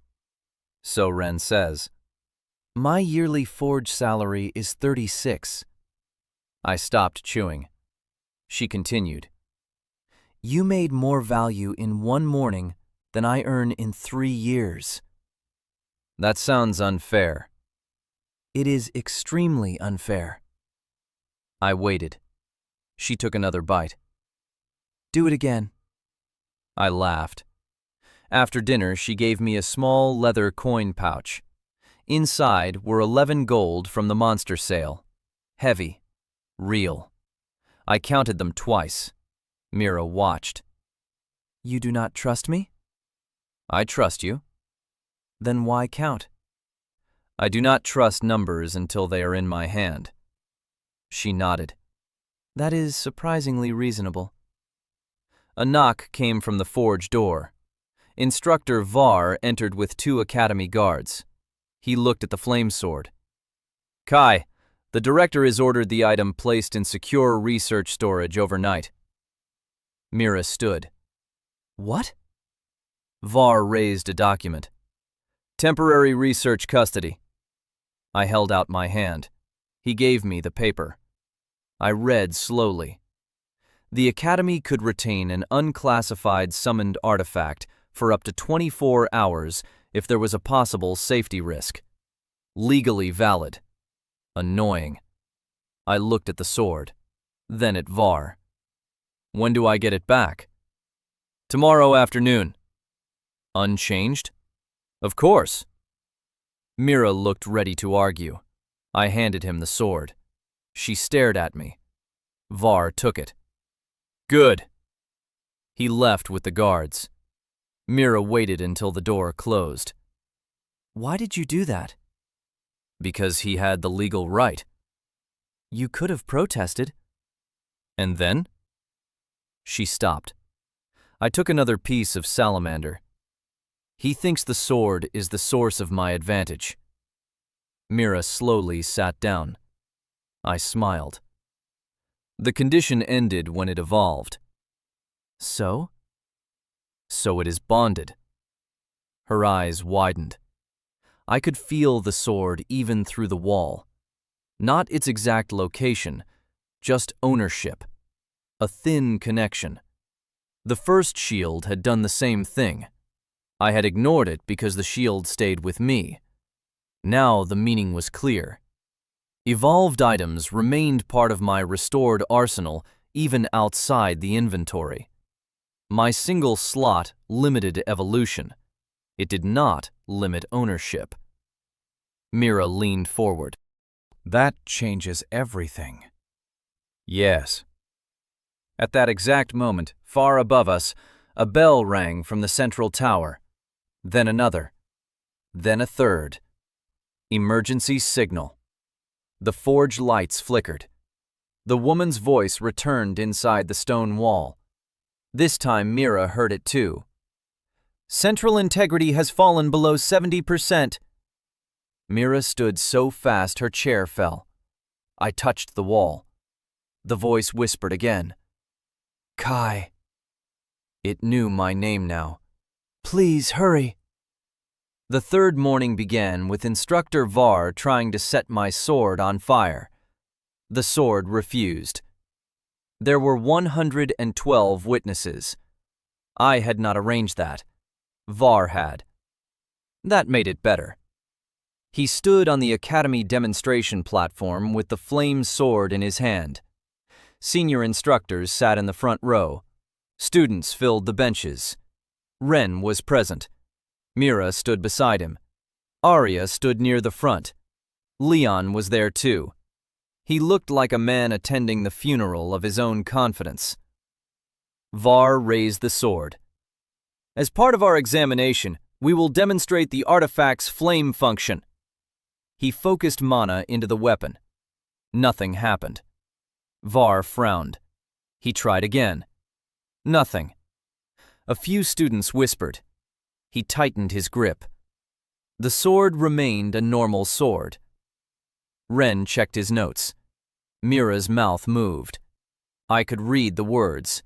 [SPEAKER 1] So Ren says.
[SPEAKER 3] My yearly forge salary is 36.
[SPEAKER 1] I stopped chewing. She continued.
[SPEAKER 3] You made more value in 1 morning than I earn in 3 years.
[SPEAKER 1] That sounds unfair.
[SPEAKER 3] It is extremely unfair.
[SPEAKER 1] I waited. She took another bite.
[SPEAKER 3] Do it again.
[SPEAKER 1] I laughed. After dinner, she gave me a small leather coin pouch. Inside were 11 gold from the monster sale. Heavy. Real. I counted them twice. Mira watched.
[SPEAKER 3] You do not trust me?
[SPEAKER 1] I trust you.
[SPEAKER 3] Then why count?
[SPEAKER 1] I do not trust numbers until they are in my hand. She nodded.
[SPEAKER 3] That is surprisingly reasonable.
[SPEAKER 1] A knock came from the forge door. Instructor Var entered with 2 academy guards. He looked at the flame sword. Kai, the director has ordered the item placed in secure research storage overnight. Mira stood.
[SPEAKER 3] What?
[SPEAKER 1] Var raised a document. Temporary research custody. I held out my hand. He gave me the paper. I read slowly. The Academy could retain an unclassified summoned artifact for up to 24 hours if there was a possible safety risk. Legally valid. Annoying. I looked at the sword, then at Var. When do I get it back? Tomorrow afternoon. Unchanged? Of course. Mira looked ready to argue. I handed him the sword. She stared at me. Var took it. Good. He left with the guards. Mira waited until the door closed.
[SPEAKER 3] Why did you do that?
[SPEAKER 1] Because he had the legal right.
[SPEAKER 3] You could have protested.
[SPEAKER 1] And then? She stopped. I took another piece of salamander. He thinks the sword is the source of my advantage. Mira slowly sat down. I smiled. The condition ended when it evolved.
[SPEAKER 3] So?
[SPEAKER 1] So it is bonded. Her eyes widened. I could feel the sword even through the wall. Not its exact location, just ownership. A thin connection. The first shield had done the same thing. I had ignored it because the shield stayed with me. Now the meaning was clear. Evolved items remained part of my restored arsenal even outside the inventory. My single slot limited evolution. It did not limit ownership. Mira leaned forward.
[SPEAKER 3] That changes everything.
[SPEAKER 1] Yes. At that exact moment, far above us, a bell rang from the central tower. Then another. Then a third. Emergency signal. The forge lights flickered. The woman's voice returned inside the stone wall. This time Mira heard it too. Central integrity has fallen below 70%. Mira stood so fast her chair fell. I touched the wall. The voice whispered again. Kai. It knew my name now.
[SPEAKER 3] Please hurry.
[SPEAKER 1] The third morning began with Instructor Var trying to set my sword on fire. The sword refused. There were 112 witnesses. I had not arranged that. Var had. That made it better. He stood on the Academy demonstration platform with the flame sword in his hand. Senior instructors sat in the front row. Students filled the benches. Ren was present. Mira stood beside him. Arya stood near the front. Leon was there too. He looked like a man attending the funeral of his own confidence. Var raised the sword. As part of our examination, we will demonstrate the artifact's flame function. He focused mana into the weapon. Nothing happened. Var frowned. He tried again. Nothing. A few students whispered. He tightened his grip. The sword remained a normal sword. Ren checked his notes. Mira's mouth moved. I could read the words.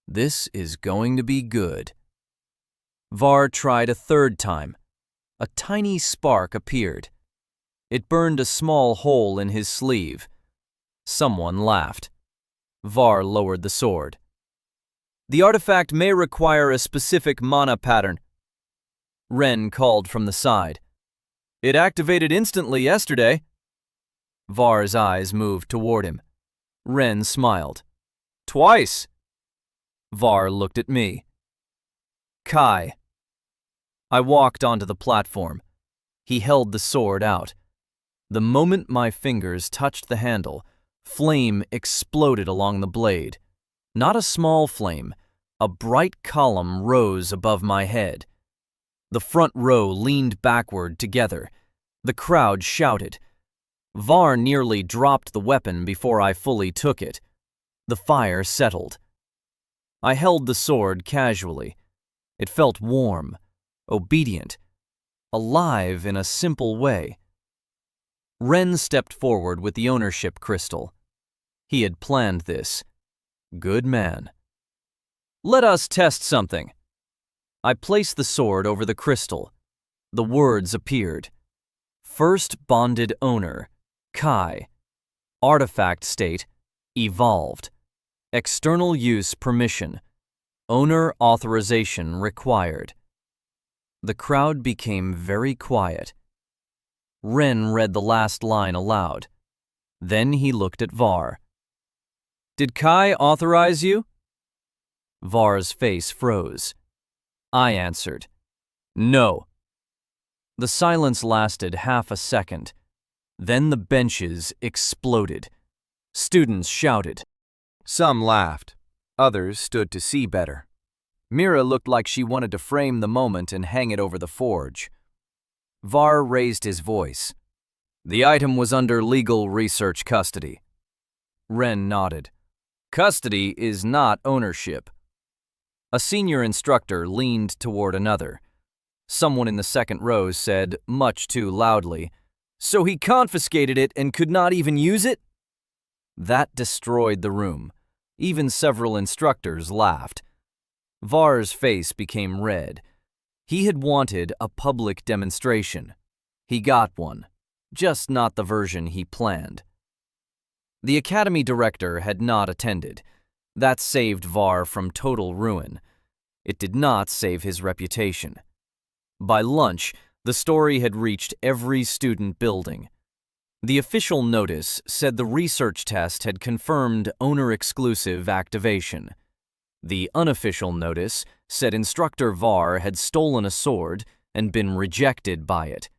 [SPEAKER 1] This is going to be good. Var tried a third time. A tiny spark appeared. It burned a small hole in his sleeve. Someone laughed. Var lowered the sword. The artifact may require a specific mana pattern. Ren called from the side. It activated instantly yesterday. Var's eyes moved toward him. Ren smiled. Twice. Var looked at me. Kai. I walked onto the platform. He held the sword out. The moment my fingers touched the handle, flame exploded along the blade. Not a small flame, a bright column rose above my head. The front row leaned backward together. The crowd shouted. Var nearly dropped the weapon before I fully took it. The fire settled. I held the sword casually. It felt warm, obedient, alive in a simple way. Ren stepped forward with the ownership crystal. He had planned this. Good man. Let us test something. I placed the sword over the crystal. The words appeared. First bonded owner, Kai. Artifact state, evolved. External use permission. Owner authorization required. The crowd became very quiet. Ren read the last line aloud. Then he looked at Var. Did Kai authorize you? Var's face froze. I answered, No. The silence lasted half a second. Then the benches exploded. Students shouted. Some laughed. Others stood to see better. Mira looked like she wanted to frame the moment and hang it over the forge. Var raised his voice. The item was under legal research custody. Ren nodded. Custody is not ownership. A senior instructor leaned toward another. Someone in the second row said, much too loudly, So he confiscated it and could not even use it? That destroyed the room. Even several instructors laughed. Var's face became red. He had wanted a public demonstration. He got one, just not the version he planned. The academy director had not attended. That saved Var from total ruin. It did not save his reputation. By lunch, the story had reached every student building. The official notice said the research test had confirmed owner-exclusive activation. The unofficial notice said Instructor Var had stolen a sword and been rejected by it.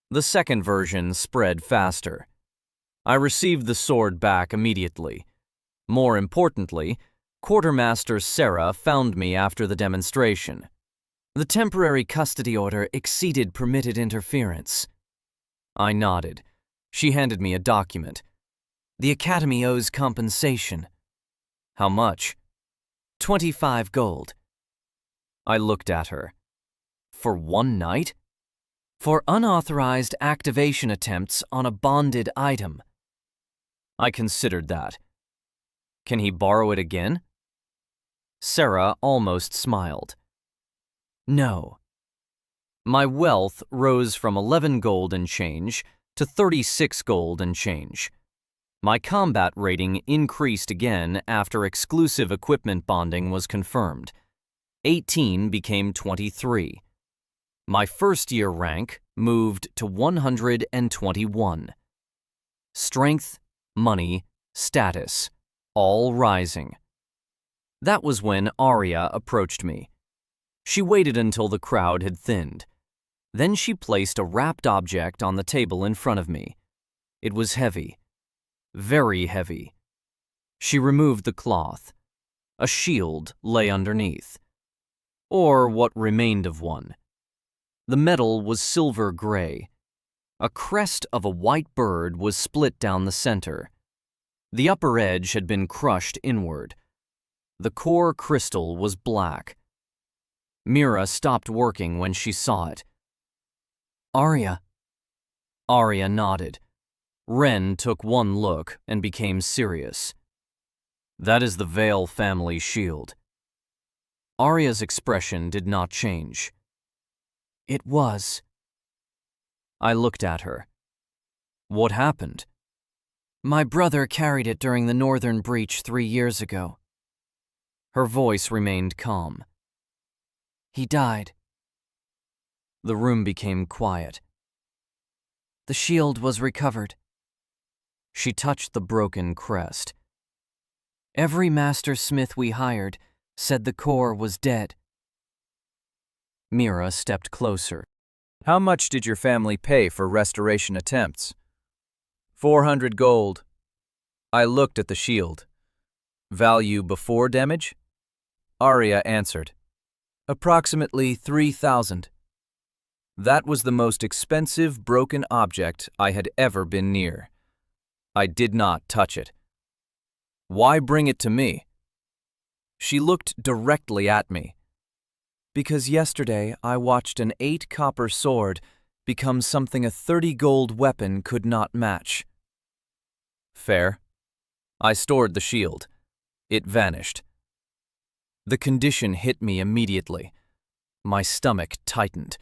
[SPEAKER 1] The second version spread faster. I received the sword back immediately. More importantly, Quartermaster Sarah found me after the demonstration. The temporary custody order exceeded permitted interference. I nodded. She handed me a document. The Academy owes compensation. How much? 25 gold. I looked at her. For one night? For unauthorized activation attempts on a bonded item. I considered that. Can he borrow it again? Sarah almost smiled. No.
[SPEAKER 2] My wealth rose from 11 gold and change to 36 gold and change. My combat rating increased again after exclusive equipment bonding was confirmed. 18 became 23. My first-year rank moved to 121. Strength, money, status, all rising. That was when Arya approached me. She waited until the crowd had thinned. Then she placed a wrapped object on the table in front of me. It was heavy, very heavy. She removed the cloth. A shield lay underneath, or what remained of one. The metal was silver gray. A crest of a white bird was split down the center. The upper edge had been crushed inward. The core crystal was black. Mira stopped working when she saw it. Arya. Arya nodded. Ren took one look and became serious. That is the Vale family shield. Arya's expression did not change. It was. I looked at her. What happened? My brother carried it during the Northern Breach 3 years ago. Her voice remained calm. He died. The room became quiet. The shield was recovered. She touched the broken crest. Every master smith we hired said the core was dead. Mira stepped closer.
[SPEAKER 1] How much did your family pay for restoration attempts? 400 gold. I looked at the shield. Value before damage? Arya answered. Approximately 3,000. That was the most expensive broken object I had ever been near. I did not touch it. Why bring it to me? She looked directly at me. Because yesterday I watched an 8 copper sword become something a 30 gold weapon could not match. Fair. I stored the shield. It vanished. The condition hit me immediately. My stomach tightened.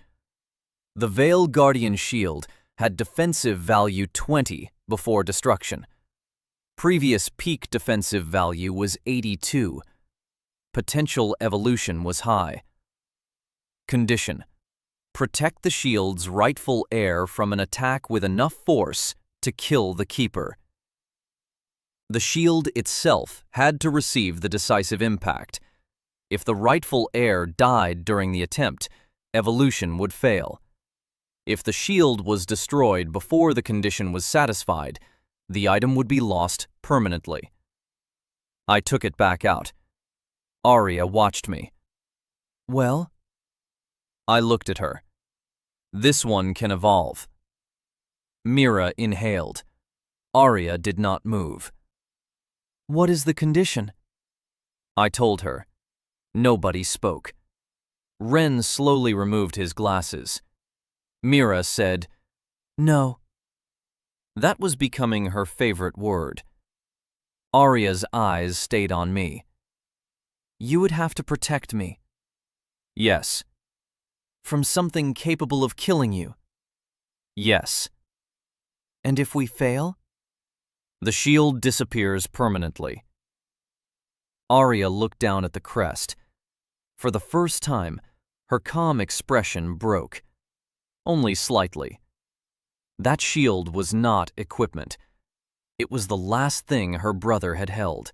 [SPEAKER 1] The Vale Guardian shield had defensive value 20 before destruction. Previous peak defensive value was 82. Potential evolution was high. Condition: protect the shield's rightful heir from an attack with enough force to kill the keeper. The shield itself had to receive the decisive impact. If the rightful heir died during the attempt, evolution would fail. If the shield was destroyed before the condition was satisfied, the item would be lost permanently. I took it back out. Arya watched me. Well? I looked at her. This one can evolve. Mira inhaled. Arya did not move. What is the condition? I told her. Nobody spoke. Ren slowly removed his glasses. Mira said, No. That was becoming her favorite word. Arya's eyes stayed on me. You would have to protect me. Yes. From something capable of killing you. Yes. And if we fail? The shield disappears permanently. Arya looked down at the crest. For the first time, her calm expression broke. Only slightly. That shield was not equipment. It was the last thing her brother had held.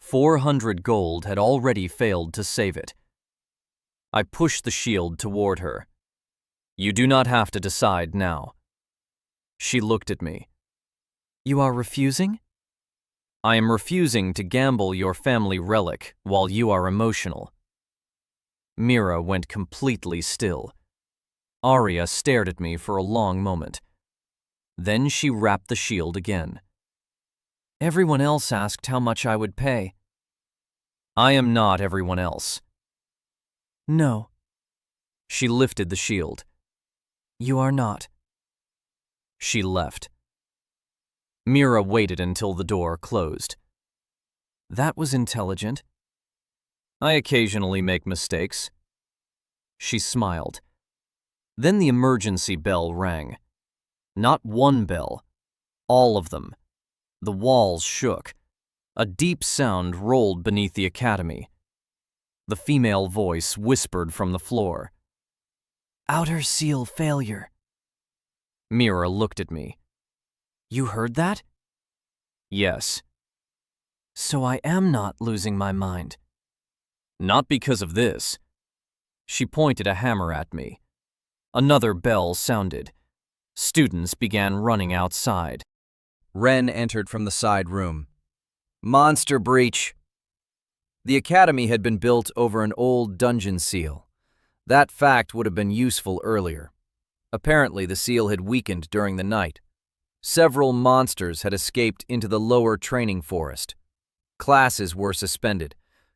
[SPEAKER 1] 400 gold had already failed to save it. I pushed the shield toward her. You do not have to decide now. She looked at me. You are refusing? I am refusing to gamble your family relic while you are emotional. Mira went completely still. Arya stared at me for a long moment. Then she wrapped the shield again. Everyone else asked how much I would pay. I am not everyone else. No. She lifted the shield. You are not. She left. Mira waited until the door closed. That was intelligent. I occasionally make mistakes. She smiled.
[SPEAKER 2] Then the emergency bell rang. Not one bell, all of them. The walls shook. A deep sound rolled beneath the academy. The female voice whispered from the floor.
[SPEAKER 3] Outer seal failure.
[SPEAKER 2] Mira looked at me.
[SPEAKER 3] You heard that?
[SPEAKER 2] Yes.
[SPEAKER 3] So I am not losing my mind.
[SPEAKER 2] Not because of this. She pointed a hammer at me. Another bell sounded. Students began running outside.
[SPEAKER 1] Ren entered from the side room. Monster breach. The academy had been built over an old dungeon seal. That fact would have been useful earlier. Apparently, the seal had weakened during the night. Several monsters had escaped into the lower training forest. Classes were suspended.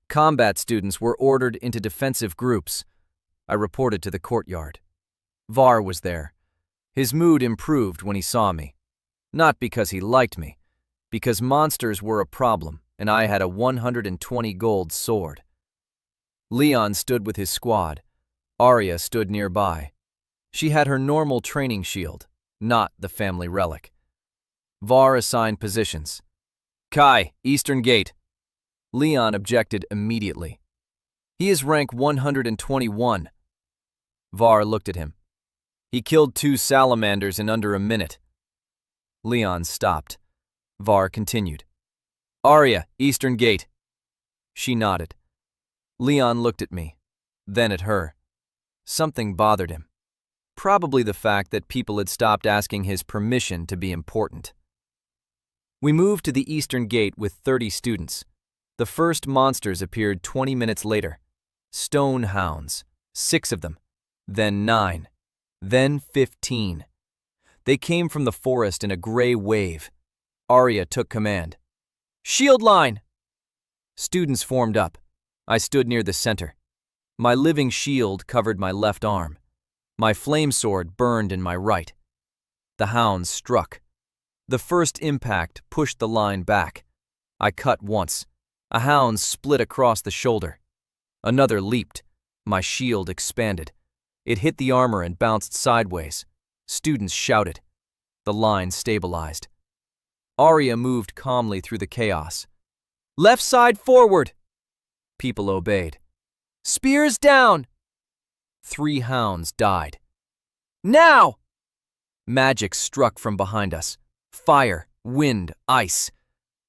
[SPEAKER 1] Combat students were ordered into defensive groups. I reported to the courtyard. Var was there. His mood improved when he saw me. Not because he liked me, because monsters were a problem, and I had a 120 gold sword. Leon stood with his squad. Arya stood nearby. She had her normal training shield, not the family relic. Var assigned positions. Kai, Eastern Gate. Leon objected immediately. He is rank 121. Var looked at him. He killed 2 salamanders in under a minute. Leon stopped. Var continued. Arya, Eastern Gate. She nodded. Leon looked at me, then at her. Something bothered him. Probably the fact that people had stopped asking his permission to be important. We moved to the Eastern Gate with 30 students. The first monsters appeared 20 minutes later. Stone hounds, 6 of them, then 9, then 15. They came from the forest in a gray wave. Arya took command. Shield line! Students formed up. I stood near the center. My living shield covered my left arm. My flame sword burned in my right. The hounds struck. The first impact pushed the line back. I cut once. A hound split across the shoulder. Another leaped. My shield expanded. It hit the armor and bounced sideways. Students shouted. The line stabilized. Arya moved calmly through the chaos. Left side forward! People obeyed. Spears down! 3 hounds died. Now! Magic struck from behind us. Fire, wind, ice.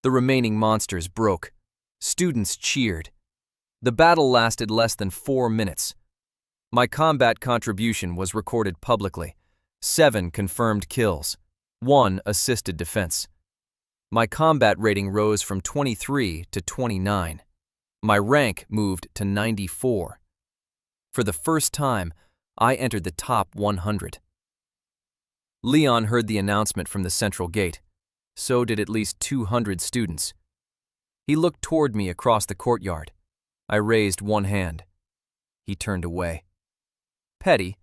[SPEAKER 1] The remaining monsters broke. Students cheered. The battle lasted less than 4 minutes. My combat contribution was recorded publicly. 7 confirmed kills. 1 assisted defense. My combat rating rose from 23 to 29. My rank moved to 94. For the first time, I entered the top 100. Leon heard the announcement from the central gate. So did at least 200 students. He looked toward me across the courtyard. I raised one hand. He turned away. Petty,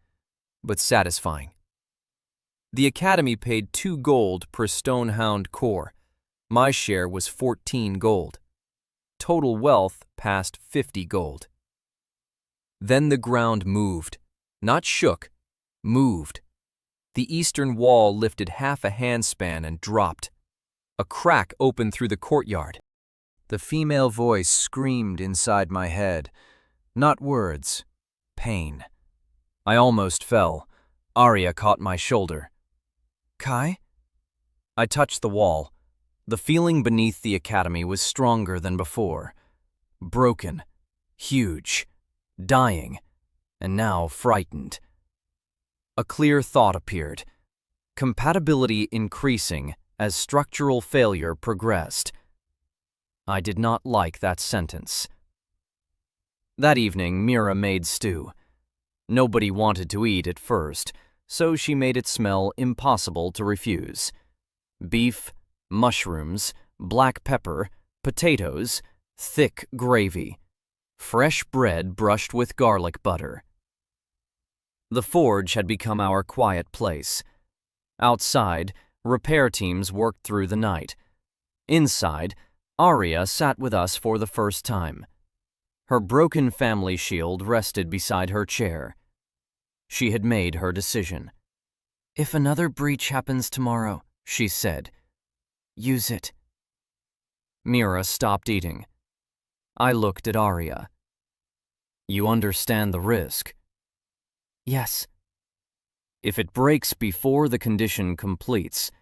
[SPEAKER 1] but satisfying. The academy paid 2 gold per Stonehound core. My share was 14 gold. Total wealth passed 50 gold. Then the ground moved. Not shook, moved. The eastern wall lifted half a handspan and dropped. A crack opened through the courtyard. The female voice screamed inside my head. Not words, pain. I almost fell. Arya caught my shoulder. Kai? I touched the wall. The feeling beneath the academy was stronger than before. Broken, huge, dying, and now frightened. A clear thought appeared. Compatibility increasing as structural failure progressed. I did not like that sentence. That evening, Mira made stew. Nobody wanted to eat at first, so she made it smell impossible to refuse. Beef, mushrooms, black pepper, potatoes, thick gravy, fresh bread brushed with garlic butter. The forge had become our quiet place. Outside, repair teams worked through the night. Inside, Arya sat with us for the first time. Her broken family shield rested beside her chair.
[SPEAKER 2] She had made her decision.
[SPEAKER 3] If another breach happens tomorrow, she said, use it.
[SPEAKER 2] Mira stopped eating. I looked at Arya. You understand the risk?
[SPEAKER 3] Yes.
[SPEAKER 2] If it breaks before the condition completes,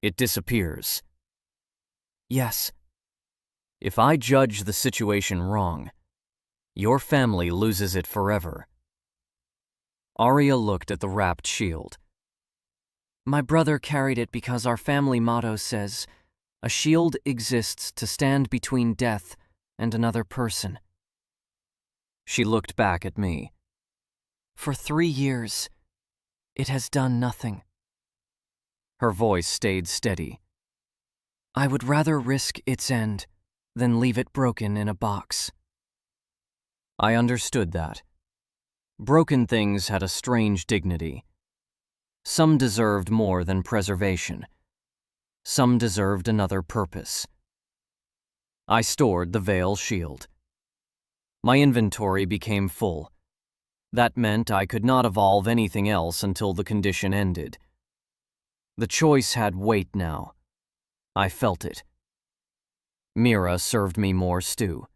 [SPEAKER 2] it disappears.
[SPEAKER 3] Yes.
[SPEAKER 2] If I judge the situation wrong, your family loses it forever. Arya looked at the wrapped shield.
[SPEAKER 3] My brother carried it because our family motto says, a shield exists to stand between death and another person.
[SPEAKER 2] She looked back at me.
[SPEAKER 3] For 3 years, it has done nothing.
[SPEAKER 2] Her voice stayed steady.
[SPEAKER 3] I would rather risk its end than leave it broken in a box.
[SPEAKER 2] I understood that. Broken things had a strange dignity. Some deserved more than preservation. Some deserved another purpose. I stored the Veil shield. My inventory became full. That meant I could not evolve anything else until the condition ended. The choice had weight now. I felt it. Mira served me more stew.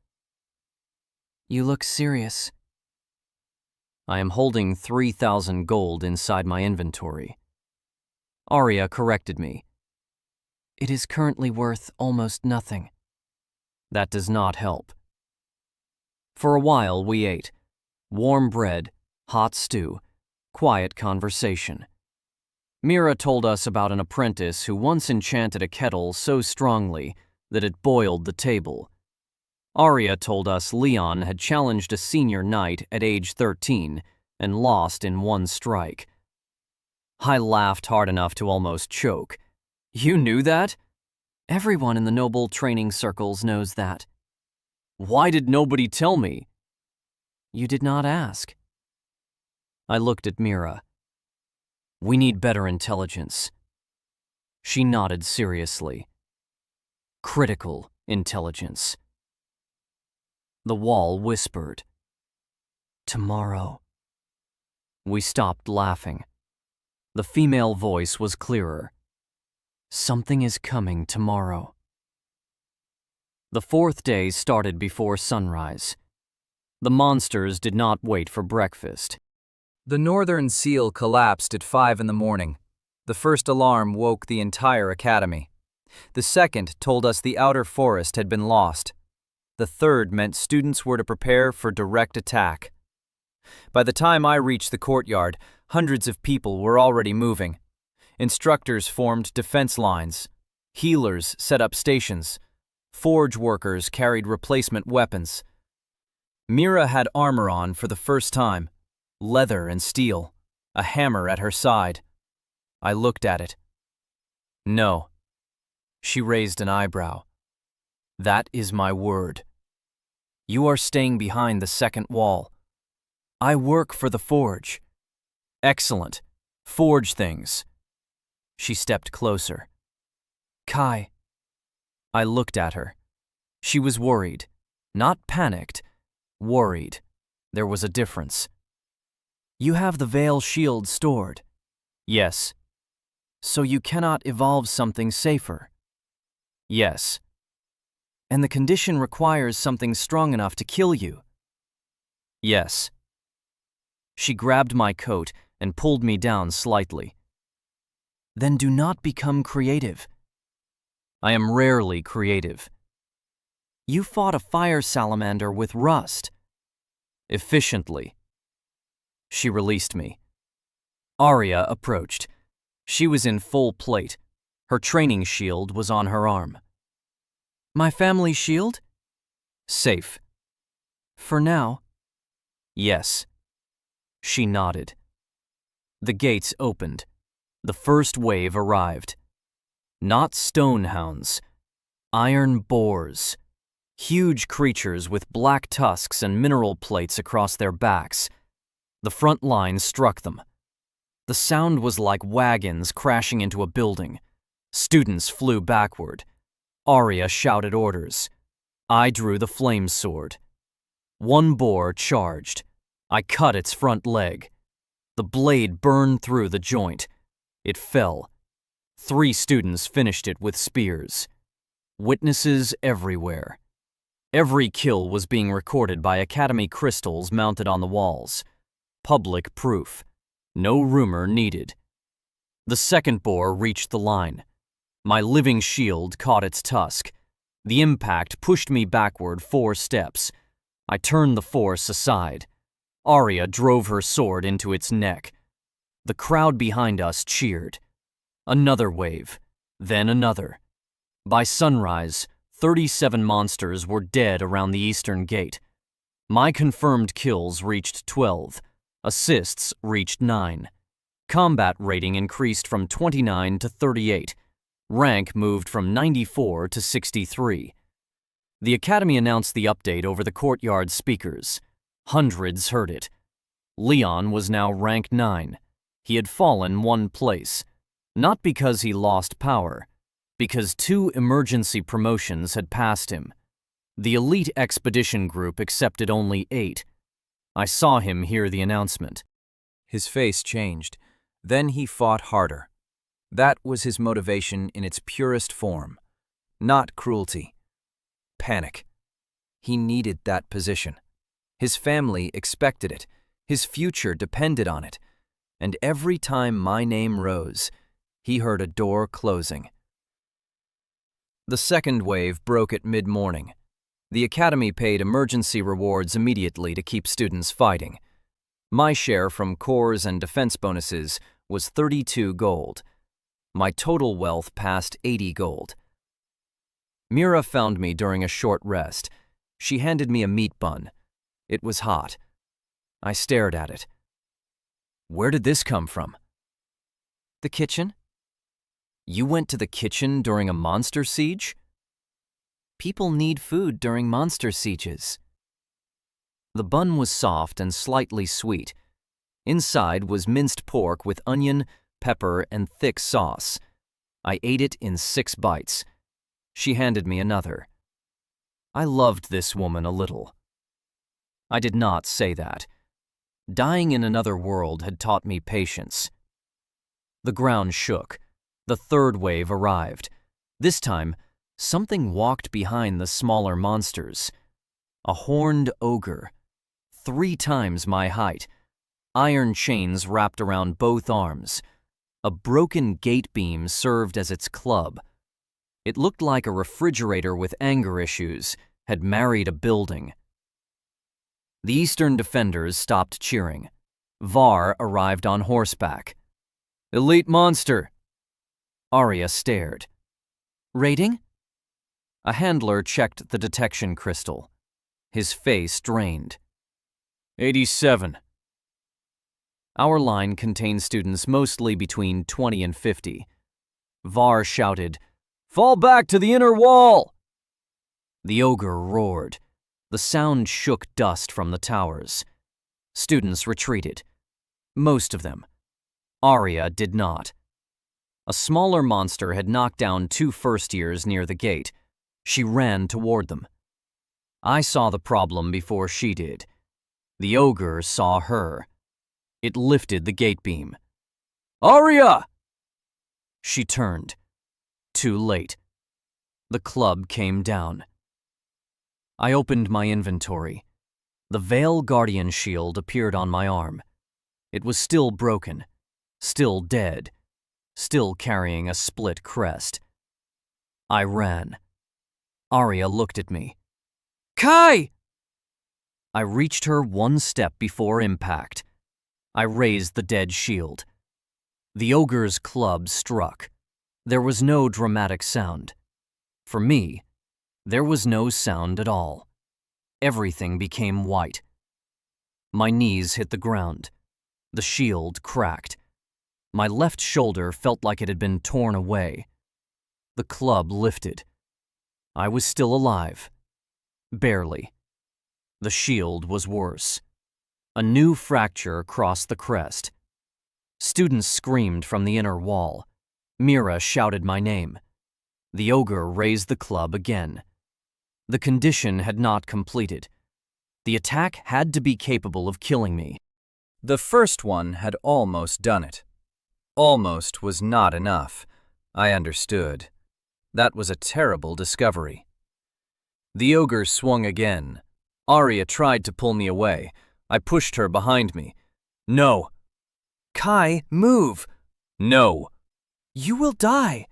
[SPEAKER 3] You look serious.
[SPEAKER 2] I am holding 3,000 gold inside my inventory. Arya corrected me.
[SPEAKER 3] It is currently worth almost nothing.
[SPEAKER 2] That does not help. For a while we ate. Warm bread, hot stew, quiet conversation. Mira told us about an apprentice who once enchanted a kettle so strongly that it boiled the table. Arya told us Leon had challenged a senior knight at age 13 and lost in one strike. I laughed hard enough to almost choke. You knew that?
[SPEAKER 3] Everyone in the noble training circles knows that.
[SPEAKER 2] Why did nobody tell me?
[SPEAKER 3] You did not ask.
[SPEAKER 2] I looked at Mira. We need better intelligence. She nodded seriously. Critical intelligence. The wall whispered.
[SPEAKER 3] Tomorrow.
[SPEAKER 2] We stopped laughing. The female voice was clearer.
[SPEAKER 3] Something is coming tomorrow.
[SPEAKER 2] The 4th day started before sunrise. The monsters did not wait for breakfast.
[SPEAKER 1] The northern seal collapsed at 5 in the morning. The first alarm woke the entire academy. The second told us the outer forest had been lost. The third meant students were to prepare for direct attack. By the time I reached the courtyard, hundreds of people were already moving. Instructors formed defense lines. Healers set up stations. Forge workers carried replacement weapons. Mira had armor on for the first time. Leather and steel. A hammer at her side. I looked at it. No. She raised an eyebrow. That is my word. You are staying behind the second wall. I work for the forge. Excellent. Forge things. She stepped closer. Kai. I looked at her. She was worried. Not panicked. Worried. There was a difference. You have the Veil shield stored. Yes. So you cannot evolve something safer. Yes. And the condition requires something strong enough to kill you. Yes. She grabbed my coat and pulled me down slightly. Then do not become creative. I am rarely creative. You fought a fire salamander with rust. Efficiently. She released me. Arya approached. She was in full plate. Her training shield was on her arm. My family shield? Safe. For now? Yes. She nodded. The gates opened. The first wave arrived. Not stone hounds. Iron boars. Huge creatures with black tusks and mineral plates across their backs. The front line struck them. The sound was like wagons crashing into a building. Students flew backward. Arya shouted orders. I drew the flame sword. One boar charged. I cut its front leg.
[SPEAKER 2] The blade burned through the joint. It fell. 3 students finished it with spears. Witnesses everywhere. Every kill was being recorded by Academy crystals mounted on the walls. Public proof. No rumor needed. The second boar reached the line. My living shield caught its tusk. The impact pushed me backward 4 steps. I turned the force aside. Arya drove her sword into its neck. The crowd behind us cheered. Another wave, then another. By sunrise, 37 monsters were dead around the eastern gate. My confirmed kills reached 12. Assists reached 9. Combat rating increased from 29 to 38. Rank moved from 94 to 63. The Academy announced the update over the courtyard speakers. Hundreds heard it. Leon was now rank 9. He had fallen 1 place. Not because he lost power, because 2 emergency promotions had passed him. The elite expedition group accepted only 8. I saw him hear the announcement.
[SPEAKER 1] His face changed. Then he fought harder. That was his motivation in its purest form. Not cruelty. Panic. He needed that position. His family expected it. His future depended on it. And every time my name rose, he heard a door closing. The second wave broke at mid-morning. The Academy paid emergency rewards immediately to keep students fighting. My share from cores and defense bonuses was 32 gold. My total wealth passed 80 gold. Mira found me during a short rest. She handed me a meat bun. It was hot. I stared at it. Where did this come from? The kitchen. You went to the kitchen during a monster siege? People need food during monster sieges. The bun was soft and slightly sweet. Inside was minced pork with onion, pepper, and thick sauce. I ate it in 6 bites. She handed me another. I loved this woman a little. I did not say that. Dying in another world had taught me patience. The ground shook. The third wave arrived. This time, something walked behind the smaller monsters. A horned ogre. 3 times my height. Iron chains wrapped around both arms. A broken gate beam served as its club. It looked like a refrigerator with anger issues had married a building. The Eastern defenders stopped cheering. Var arrived on horseback. Elite monster. Arya stared. Rating? A handler checked the detection crystal. His face drained. 87. Our line contained students mostly between 20 and 50. Var shouted, "Fall back to the inner wall!" The ogre roared. The sound shook dust from the towers. Students retreated. Most of them. Arya did not. A smaller monster had knocked down 2 first-years near the gate. She ran toward them. I saw the problem before she did. The ogre saw her. It lifted the gate beam. Arya! She turned. Too late. The club came down. I opened my inventory. The Veil Guardian shield appeared on my arm. It was still broken, still dead, still carrying a split crest. I ran. Arya looked at me. Kai! I reached her 1 step before impact. I raised the dead shield. The ogre's club struck. There was no dramatic sound. For me, there was no sound at all. Everything became white. My knees hit the ground. The shield cracked. My left shoulder felt like it had been torn away. The club lifted. I was still alive. Barely. The shield was worse. A new fracture crossed the crest. Students screamed from the inner wall. Mira shouted my name. The ogre raised the club again. The condition had not completed. The attack had to be capable of killing me. The first one had almost done it. Almost was not enough. I understood. That was a terrible discovery. The ogre swung again. Arya tried to pull me away. I pushed her behind me. No.
[SPEAKER 3] Kai, move!
[SPEAKER 1] No.
[SPEAKER 3] You will die.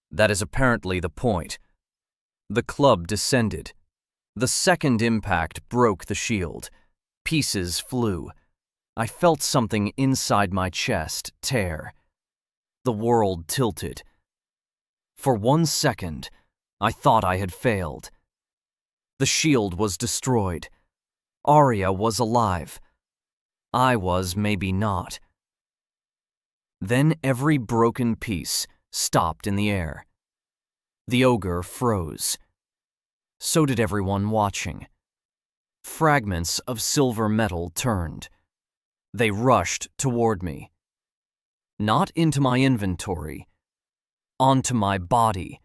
[SPEAKER 1] That is apparently the point. The club descended. The second impact broke the shield. Pieces flew. I felt something inside my chest tear. The world tilted. For 1 second, I thought I had failed. The shield was destroyed. Arya was alive. I was maybe not. Then every broken piece stopped in the air. The ogre froze. So did everyone watching. Fragments of silver metal turned. They rushed toward me. Not into my inventory. Onto my body.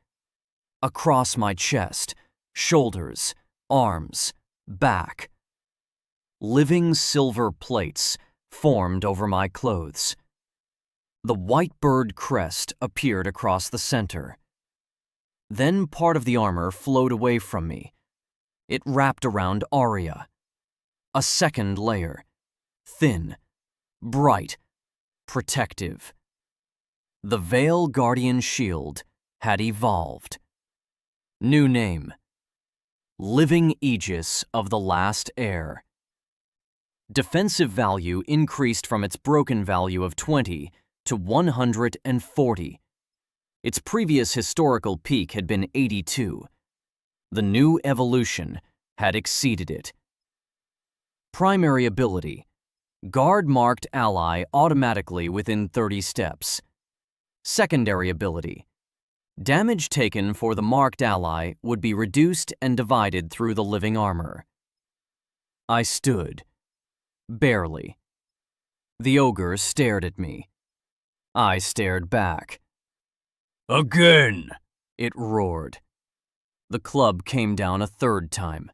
[SPEAKER 1] Across my chest, shoulders, arms, back. Living silver plates formed over my clothes. The white bird crest appeared across the center. Then part of the armor flowed away from me. It wrapped around Arya. A second layer. Thin, bright, protective. The Veil Guardian Shield had evolved. New name. Living Aegis of the Last Heir. Defensive value increased from its broken value of 20 to 140. Its previous historical peak had been 82. The new evolution had exceeded it. Primary ability. Guard marked ally automatically within 30 steps. Secondary ability. Damage taken for the marked ally would be reduced and divided through the living armor. I stood. Barely. The ogre stared at me. I stared back.
[SPEAKER 2] Again!
[SPEAKER 1] It roared. The club came down a third time.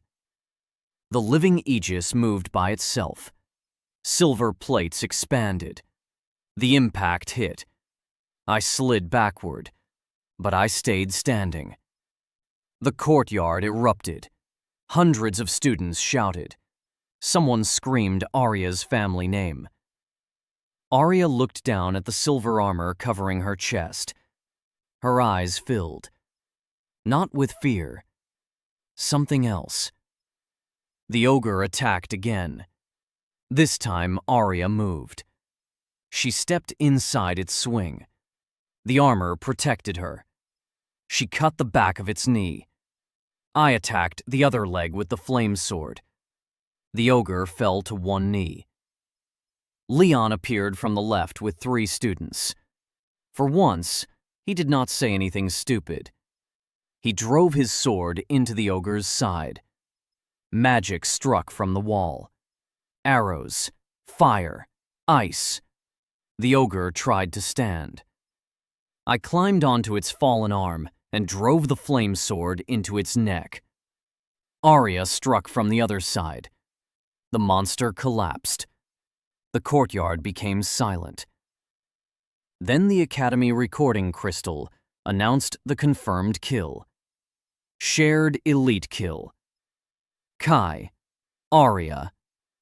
[SPEAKER 1] The living Aegis moved by itself. Silver plates expanded. The impact hit. I slid backward, but I stayed standing. The courtyard erupted. Hundreds of students shouted. Someone screamed Arya's family name. Arya looked down at the silver armor covering her chest. Her eyes filled. Not with fear. Something else. The ogre attacked again. This time Arya moved. She stepped inside its swing. The armor protected her. She cut the back of its knee. I attacked the other leg with the flame sword. The ogre fell to one knee. Leon appeared from the left with 3 students. For once, he did not say anything stupid. He drove his sword into the ogre's side. Magic struck from the wall. Arrows, fire, ice. The ogre tried to stand. I climbed onto its fallen arm and drove the flame sword into its neck. Arya struck from the other side. The monster collapsed. The courtyard became silent. Then the Academy recording crystal announced the confirmed kill. Shared elite kill. Kai, Arya,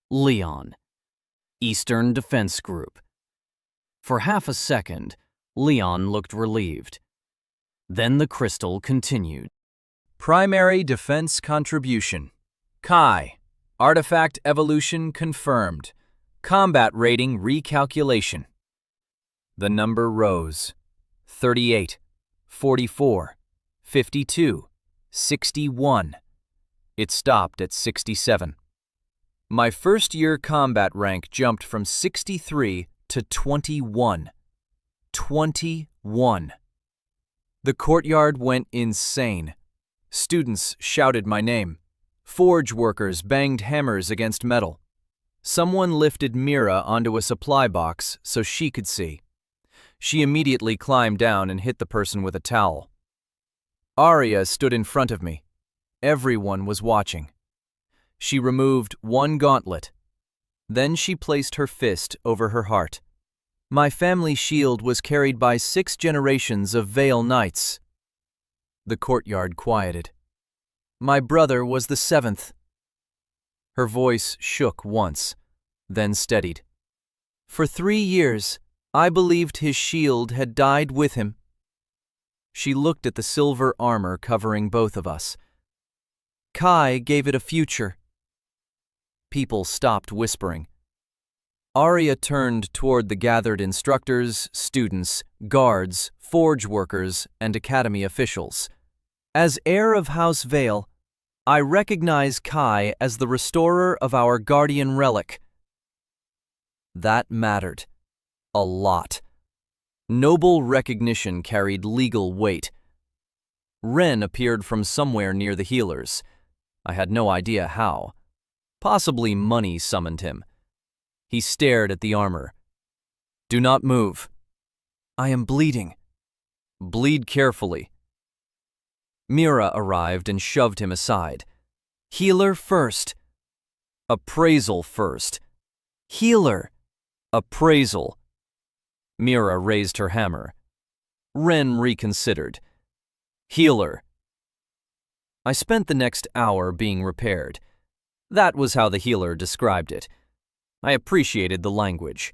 [SPEAKER 1] Leon. Eastern Defense Group. For half a second, Leon looked relieved. Then the crystal continued.
[SPEAKER 4] Primary defense contribution. Kai. Artifact evolution confirmed. Combat rating recalculation. The number rose. 38, 44, 52, 61. It stopped at 67. My first-year combat rank jumped from 63 to 21. 21. The courtyard went insane. Students shouted my name. Forge workers banged hammers against metal. Someone lifted Mira onto a supply box so she could see. She immediately climbed down and hit the person with a towel. Arya stood in front of me. Everyone was watching. She removed one gauntlet.
[SPEAKER 1] Then she placed her fist over her heart. My family shield was carried by 6 generations of Vale Knights. The courtyard quieted. My brother was the 7th. Her voice shook once, then steadied. For 3 years, I believed his shield had died with him. She looked at the silver armor covering both of us. Kai gave it a future. People stopped whispering. Arya turned toward the gathered instructors, students, guards, forge workers, and academy officials. As heir of House Vale, I recognize Kai as the restorer of our guardian relic. That mattered. A lot. Noble recognition carried legal weight. Ren appeared from somewhere near the healers. I had no idea how. Possibly money summoned him. He stared at the armor. Do not move. I am bleeding. Bleed carefully. Mira arrived and shoved him aside. Healer first. Appraisal first. Healer. Appraisal. Mira raised her hammer. Ren reconsidered. Healer. I spent the next hour being repaired. That was how the healer described it. I appreciated the language.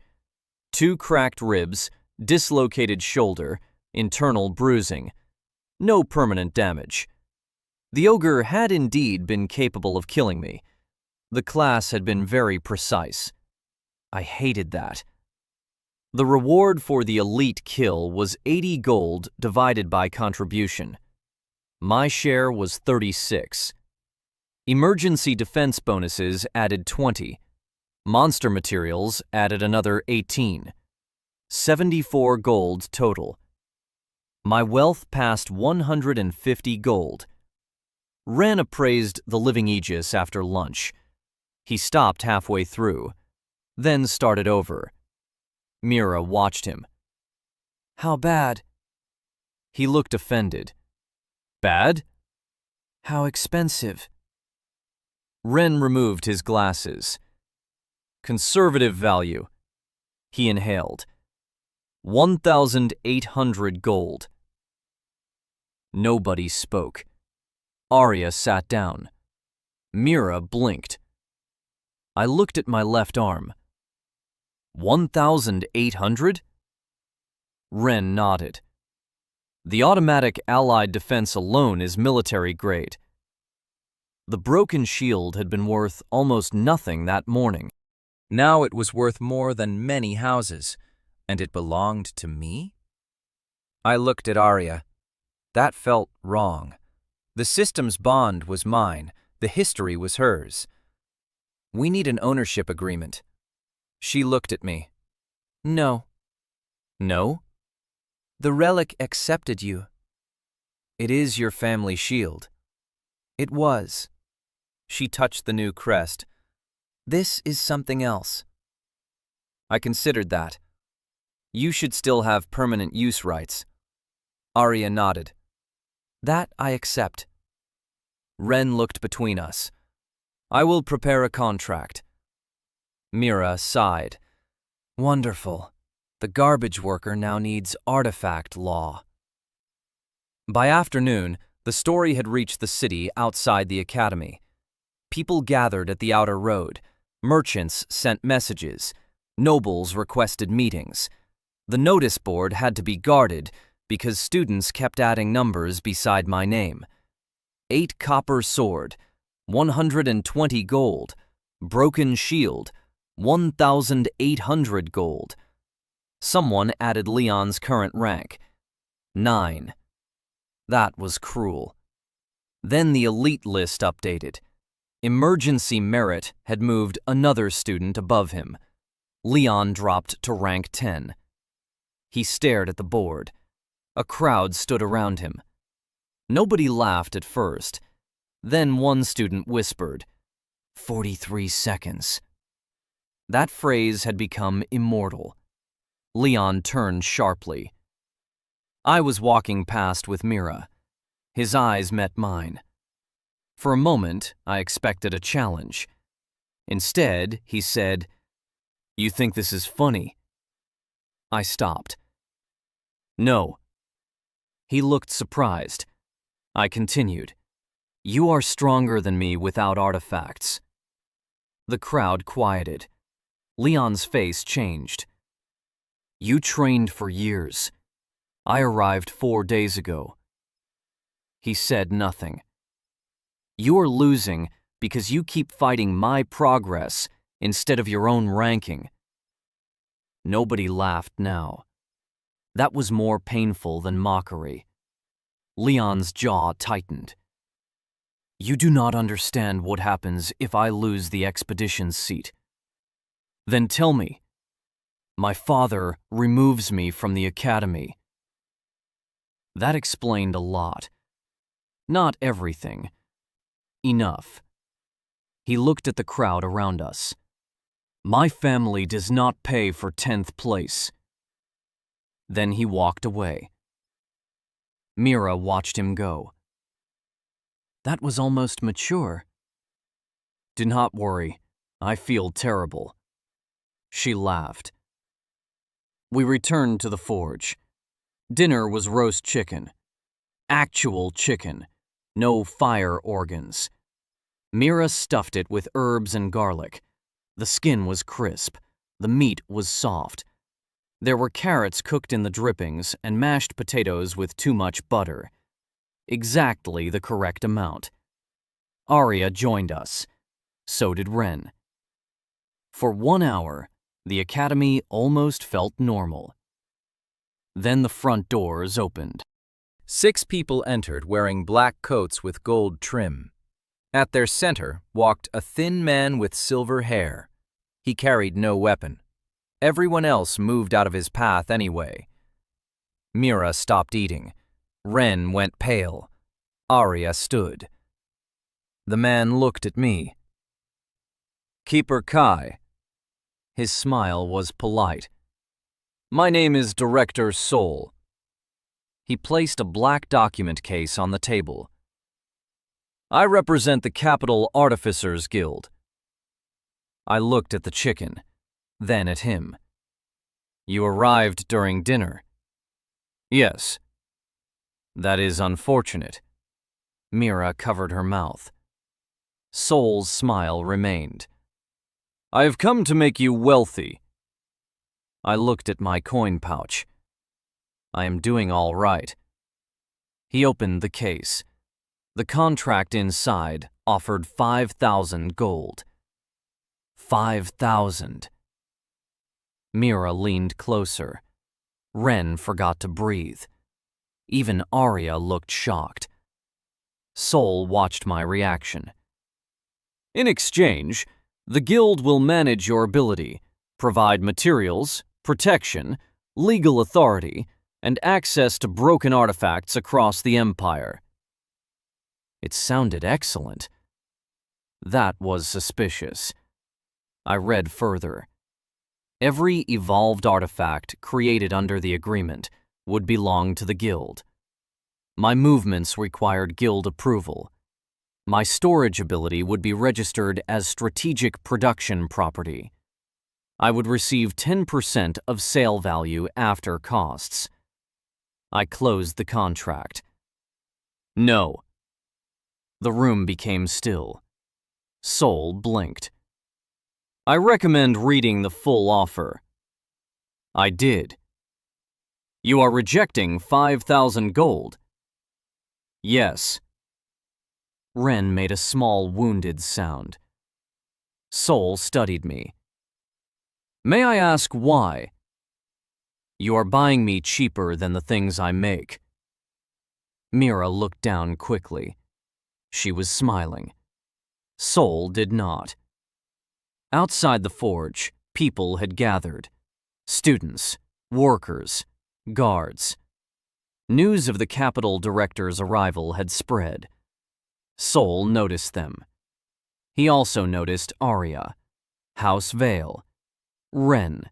[SPEAKER 1] 2 cracked ribs, dislocated shoulder, internal bruising. No permanent damage. The ogre had indeed been capable of killing me. The class had been very precise. I hated that. The reward for the elite kill was 80 gold divided by contribution. My share was 36. Emergency defense bonuses added 20. Monster materials added another 18. 74 gold total. My wealth passed 150 gold. Ren appraised the living Aegis after lunch. He stopped halfway through, then started over. Mira watched him. How bad? He looked offended. Bad? How expensive? Ren removed his glasses. Conservative value. He inhaled. 1,800 gold. Nobody spoke. Arya sat down. Mira blinked. I looked at my left arm. 1,800? Ren nodded. The automatic allied defense alone is military grade. The broken shield had been worth almost nothing that morning. Now it was worth more than many houses, and it belonged to me? I looked at Arya. That felt wrong. The system's bond was mine, the history was hers. We need an ownership agreement. She looked at me. No. No? The relic accepted you. It is your family shield. It was. She touched the new crest. This is something else. I considered that. You should still have permanent use rights. Arya nodded. That I accept. Ren looked between us. I will prepare a contract. Mira sighed. Wonderful. The garbage worker now needs artifact law. By afternoon, the story had reached the city outside the academy. People gathered at the outer road. Merchants sent messages. Nobles requested meetings. The notice board had to be guarded because students kept adding numbers beside my name. 8 copper sword, 120 gold, broken shield, 1,800 gold. Someone added Leon's current rank, 9. That was cruel. Then the elite list updated. Emergency merit had moved another student above him. Leon dropped to rank 10. He stared at the board. A crowd stood around him. Nobody laughed at first. Then one student whispered, 43 seconds. That phrase had become immortal. Leon turned sharply. I was walking past with Mira. His eyes met mine. For a moment, I expected a challenge. Instead, he said,
[SPEAKER 2] You think this is funny? I stopped. No. He looked surprised. I continued. You are stronger than me without artifacts. The crowd quieted. Leon's face changed. You trained for years. I arrived 4 days ago. He said nothing. You are losing because you keep fighting my progress instead of your own ranking. Nobody laughed now. That was more painful than mockery. Leon's jaw tightened. You do not understand what happens if I lose the expedition seat. Then tell me. My father removes me from the academy. That explained a lot. Not everything. Enough. He looked at the crowd around us. My family does not pay for 10th place. Then he walked away. Mira watched him go. That was almost mature. Do not worry. I feel terrible. She laughed. We returned to the forge. Dinner was roast chicken. Actual chicken. No fire organs. Mira stuffed it with herbs and garlic. The skin was crisp. The meat was soft. There were carrots cooked in the drippings and mashed potatoes with too much butter. Exactly the correct amount. Arya joined us. So did Ren. For 1 hour, the academy almost felt normal. Then the front doors opened.
[SPEAKER 1] 6 people entered wearing black coats with gold trim. At their center walked a thin man with silver hair. He carried no weapon. Everyone else moved out of his path anyway. Mira stopped eating. Ren went pale. Arya stood. The man looked at me. Keeper Kai. His smile was polite. My name is Director Sol. He placed a black document case on the table. I represent the Capital Artificers Guild. I looked at the chicken, then at him. You arrived during dinner. Yes. That is unfortunate. Mira covered her mouth. Sol's smile remained. I have come to make you wealthy. I looked at my coin pouch. I am doing all right. He opened the case. The contract inside offered 5,000 gold. 5,000. Mira leaned closer. Ren forgot to breathe. Even Arya looked shocked. Sol watched my reaction. In exchange, the guild will manage your ability, provide materials, protection, legal authority, and access to broken artifacts across the Empire. It sounded excellent. That was suspicious. I read further. Every evolved artifact created under the agreement would belong to the guild. My movements required guild approval. My storage ability would be registered as strategic production property. I would receive 10% of sale value after costs. I closed the contract. No. The room became still. Sol blinked. I recommend reading the full offer. I did. You are rejecting 5,000 gold. Yes. Ren made a small wounded sound. Sol studied me. May I ask why? You are buying me cheaper than the things I make. Mira looked down quickly. She was smiling. Sol did not. Outside the forge, people had gathered. Students, workers, guards. News of the capital director's arrival had spread. Sol noticed them. He also noticed Arya, House Vale, Ren,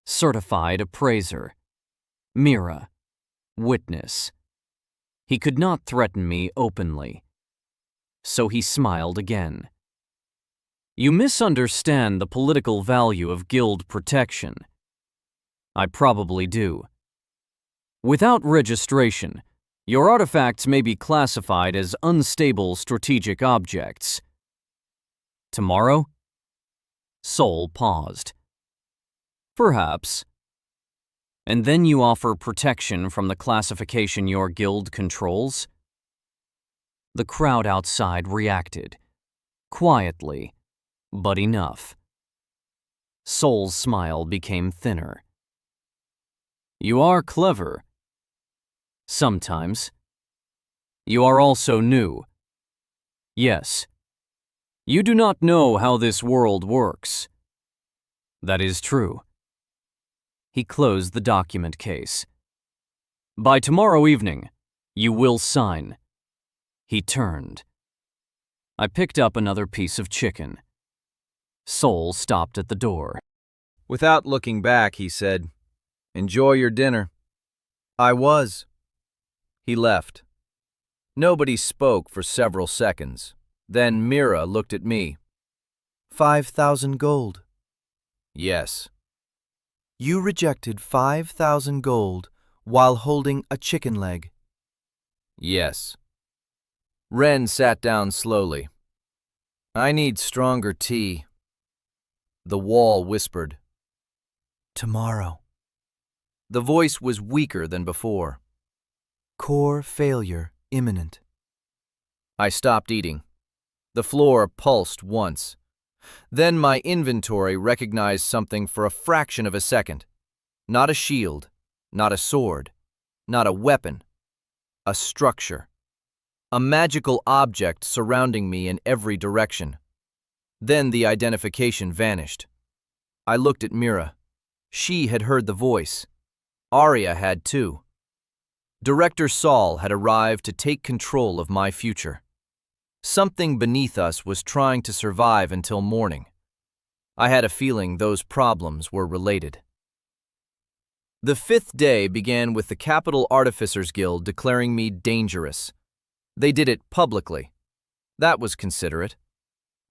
[SPEAKER 1] Certified Appraiser, Mira, Witness. He could not threaten me openly. So he smiled again.
[SPEAKER 2] You misunderstand the political value of guild protection. I probably do. Without registration, your artifacts may be classified as unstable strategic objects. Tomorrow? Soul paused. Perhaps. And then you offer protection from the classification your guild controls? The crowd outside reacted. Quietly, but enough. Soul's smile became thinner. You are clever. Sometimes. You are also new. Yes. You do not know how this world works. That is true. He closed the document case. By tomorrow evening, you will sign. He turned. I picked up another piece of chicken. Soul stopped at the door.
[SPEAKER 1] Without looking back, he said, "Enjoy your dinner." I was. He left. Nobody spoke for several seconds. Then Mira looked at me. 5,000 gold. Yes. You rejected 5,000 gold while holding a chicken leg. Yes. Ren sat down slowly. I need stronger tea. The wall whispered. Tomorrow. The voice was weaker than before. Core failure imminent. I stopped eating. The floor pulsed once. Then my inventory recognized something for a fraction of a second. Not a shield, not a sword, not a weapon. A structure. A magical object surrounding me in every direction. Then the identification vanished. I looked at Mira. She had heard the voice. Arya had too. Director Saul had arrived to take control of my future. Something beneath us was trying to survive until morning. I had a feeling those problems were related. The 5th day began with the Capital Artificers Guild declaring me dangerous. They did it publicly. That was considerate.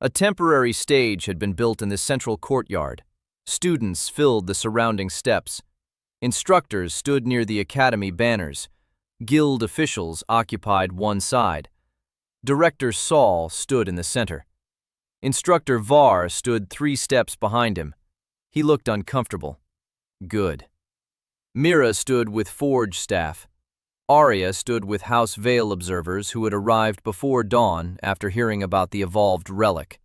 [SPEAKER 1] A temporary stage had been built in the central courtyard. Students filled the surrounding steps. Instructors stood near the academy banners. Guild officials occupied one side. Director Saul stood in the center. Instructor Var stood 3 steps behind him. He looked uncomfortable. Good. Mira stood with Forge staff. Arya stood with House Vale observers who had arrived before dawn after hearing about the evolved relic.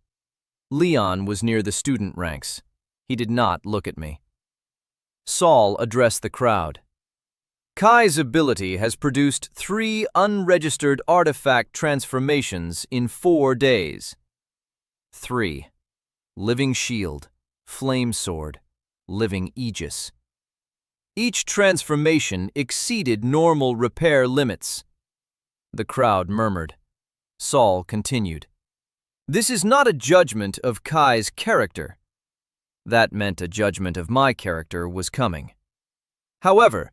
[SPEAKER 1] Leon was near the student ranks. He did not look at me. Saul addressed the crowd. Kai's ability has produced 3 unregistered artifact transformations in 4 days. 3. Living Shield, Flame Sword, Living Aegis. Each transformation exceeded normal repair limits. The crowd murmured. Saul continued. This is not a judgment of Kai's character. That meant a judgment of my character was coming. However,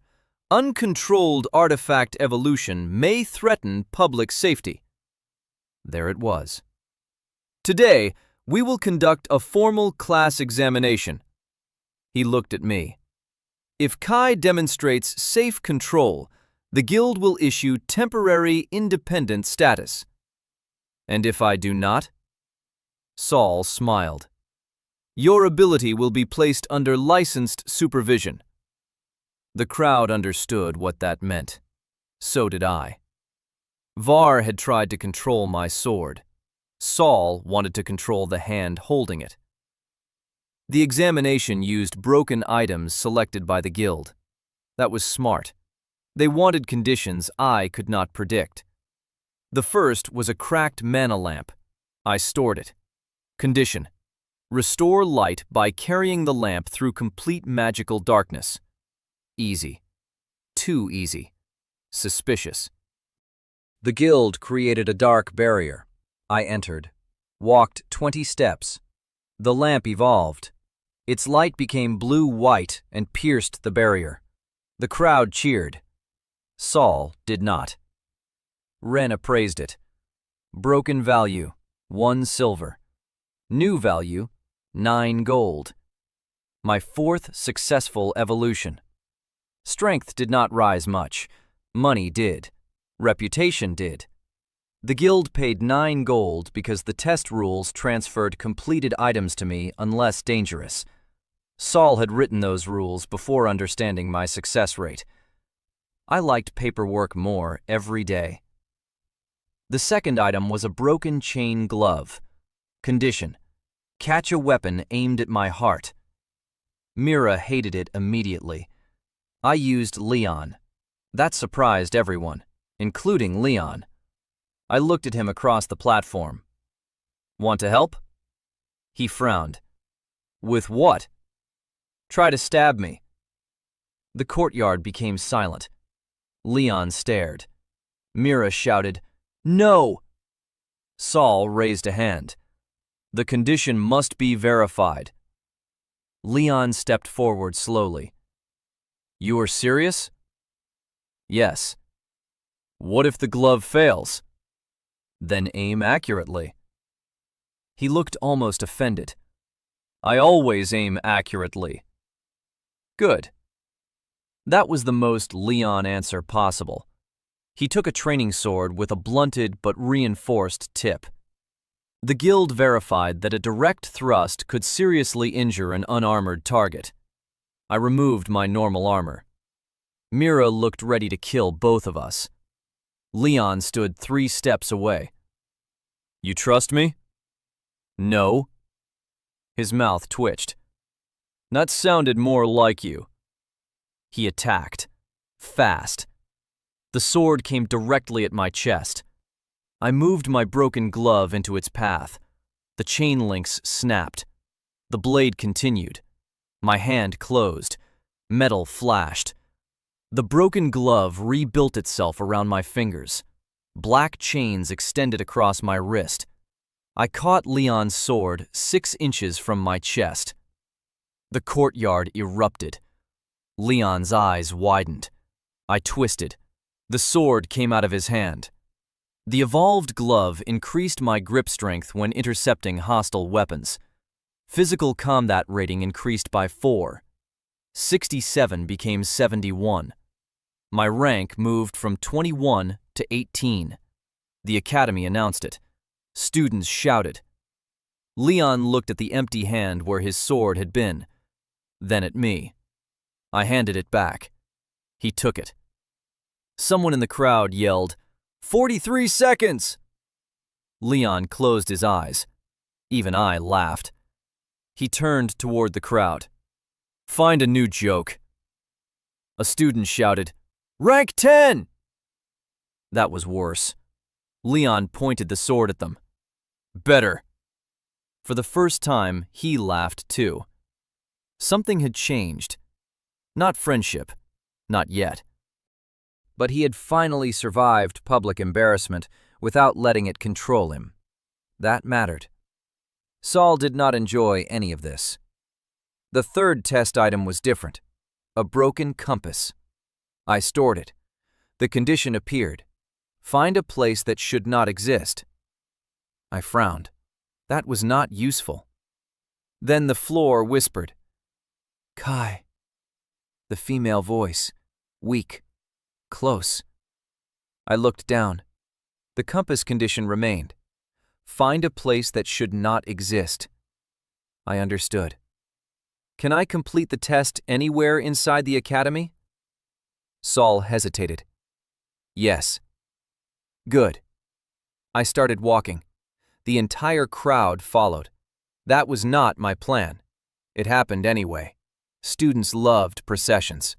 [SPEAKER 1] uncontrolled artifact evolution may threaten public safety. There it was. Today, we will conduct a formal class examination. He looked at me. If Kai demonstrates safe control, the guild will issue temporary independent status. And if I do not? Saul smiled. Your ability will be placed under licensed supervision. The crowd understood what that meant. So did I. Var had tried to control my sword. Saul wanted to control the hand holding it. The examination used broken items selected by the guild. That was smart. They wanted conditions I could not predict. The first was a cracked mana lamp. I stored it. Condition: restore light by carrying the lamp through complete magical darkness. Easy. Too easy. Suspicious. The guild created a dark barrier. I entered. Walked 20 steps. The lamp evolved. Its light became blue-white and pierced the barrier. The crowd cheered. Saul did not. Ren appraised it. Broken value, 1 silver. New value, 9 gold. My 4th successful evolution. Strength did not rise much. Money did. Reputation did. The guild paid 9 gold because the test rules transferred completed items to me unless dangerous. Saul had written those rules before understanding my success rate. I liked paperwork more every day. The second item was a broken chain glove. Condition: catch a weapon aimed at my heart. Mira hated it immediately. I used Leon. That surprised everyone, including Leon. I looked at him across the platform. Want to help? He frowned. With what? Try to stab me. The courtyard became silent. Leon stared. Mira shouted, "No!" Saul raised a hand. The condition must be verified. Leon stepped forward slowly. You are serious? Yes. What if the glove fails? Then aim accurately. He looked almost offended. I always aim accurately. Good. That was the most Leon answer possible. He took a training sword with a blunted but reinforced tip. The guild verified that a direct thrust could seriously injure an unarmored target. I removed my normal armor. Mira looked ready to kill both of us. Leon stood 3 steps away. You trust me? No. His mouth twitched. That sounded more like you. He attacked. Fast. The sword came directly at my chest. I moved my broken glove into its path. The chain links snapped. The blade continued. My hand closed. Metal flashed. The broken glove rebuilt itself around my fingers. Black chains extended across my wrist. I caught Leon's sword 6 inches from my chest. The courtyard erupted. Leon's eyes widened. I twisted. The sword came out of his hand. The evolved glove increased my grip strength when intercepting hostile weapons. Physical combat rating increased by 4. 67 became 71. My rank moved from 21 to 18. The academy announced it. Students shouted. Leon looked at the empty hand where his sword had been, then at me. I handed it back. He took it. Someone in the crowd yelled, 43 seconds! Leon closed his eyes. Even I laughed. He turned toward the crowd. Find a new joke. A student shouted, Rank 10! That was worse. Leon pointed the sword at them. Better. For the first time, he laughed too. Something had changed. Not friendship. Not yet. But he had finally survived public embarrassment without letting it control him. That mattered. Saul did not enjoy any of this. The third test item was different. A broken compass. I stored it. The condition appeared. Find a place that should not exist. I frowned. That was not useful. Then the floor whispered. Kai. The female voice. Weak. Close. I looked down. The compass condition remained. Find a place that should not exist. I understood. Can I complete the test anywhere inside the academy? Saul hesitated. Yes. Good. I started walking. The entire crowd followed. That was not my plan. It happened anyway. Students loved processions.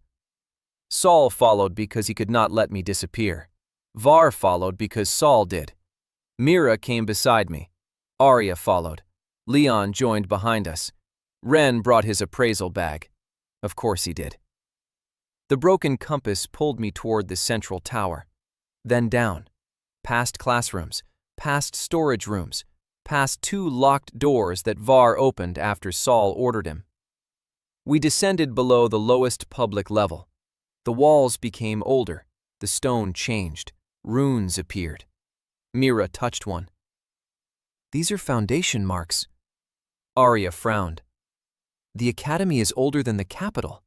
[SPEAKER 1] Saul followed because he could not let me disappear. Var followed because Saul did. Mira came beside me. Arya followed. Leon joined behind us. Ren brought his appraisal bag. Of course he did. The broken compass pulled me toward the central tower, then down, past classrooms, past storage rooms, past 2 locked doors that Var opened after Saul ordered him. We descended below the lowest public level. The walls became older, the stone changed, runes appeared. Mira touched one. These are foundation marks.
[SPEAKER 4] Arya frowned. The academy is older than the capital.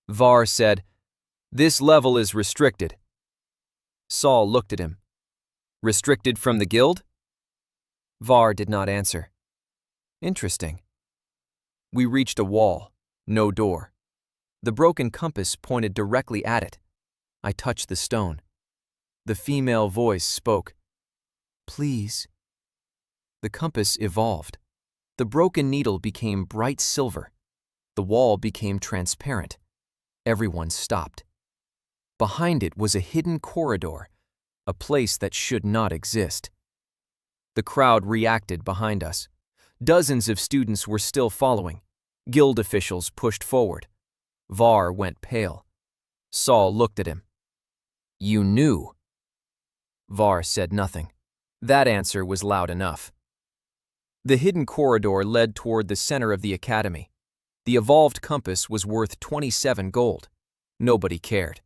[SPEAKER 4] Var said, "This level is restricted." Saul looked at him. "Restricted from the guild?" Var did not answer. Interesting. We reached a wall, no door. The broken compass pointed directly at it. I touched the stone. The female voice spoke. "Please." The compass evolved. The broken needle became bright silver. The wall became transparent. Everyone stopped. Behind it was a hidden corridor, a place that should not exist. The crowd reacted behind us. Dozens of students were still following. Guild officials pushed forward. Var went pale. Saul looked at him. "You knew." Var said nothing. That answer was loud enough. The hidden corridor led toward the center of the academy. The evolved compass was worth 27 gold. Nobody cared.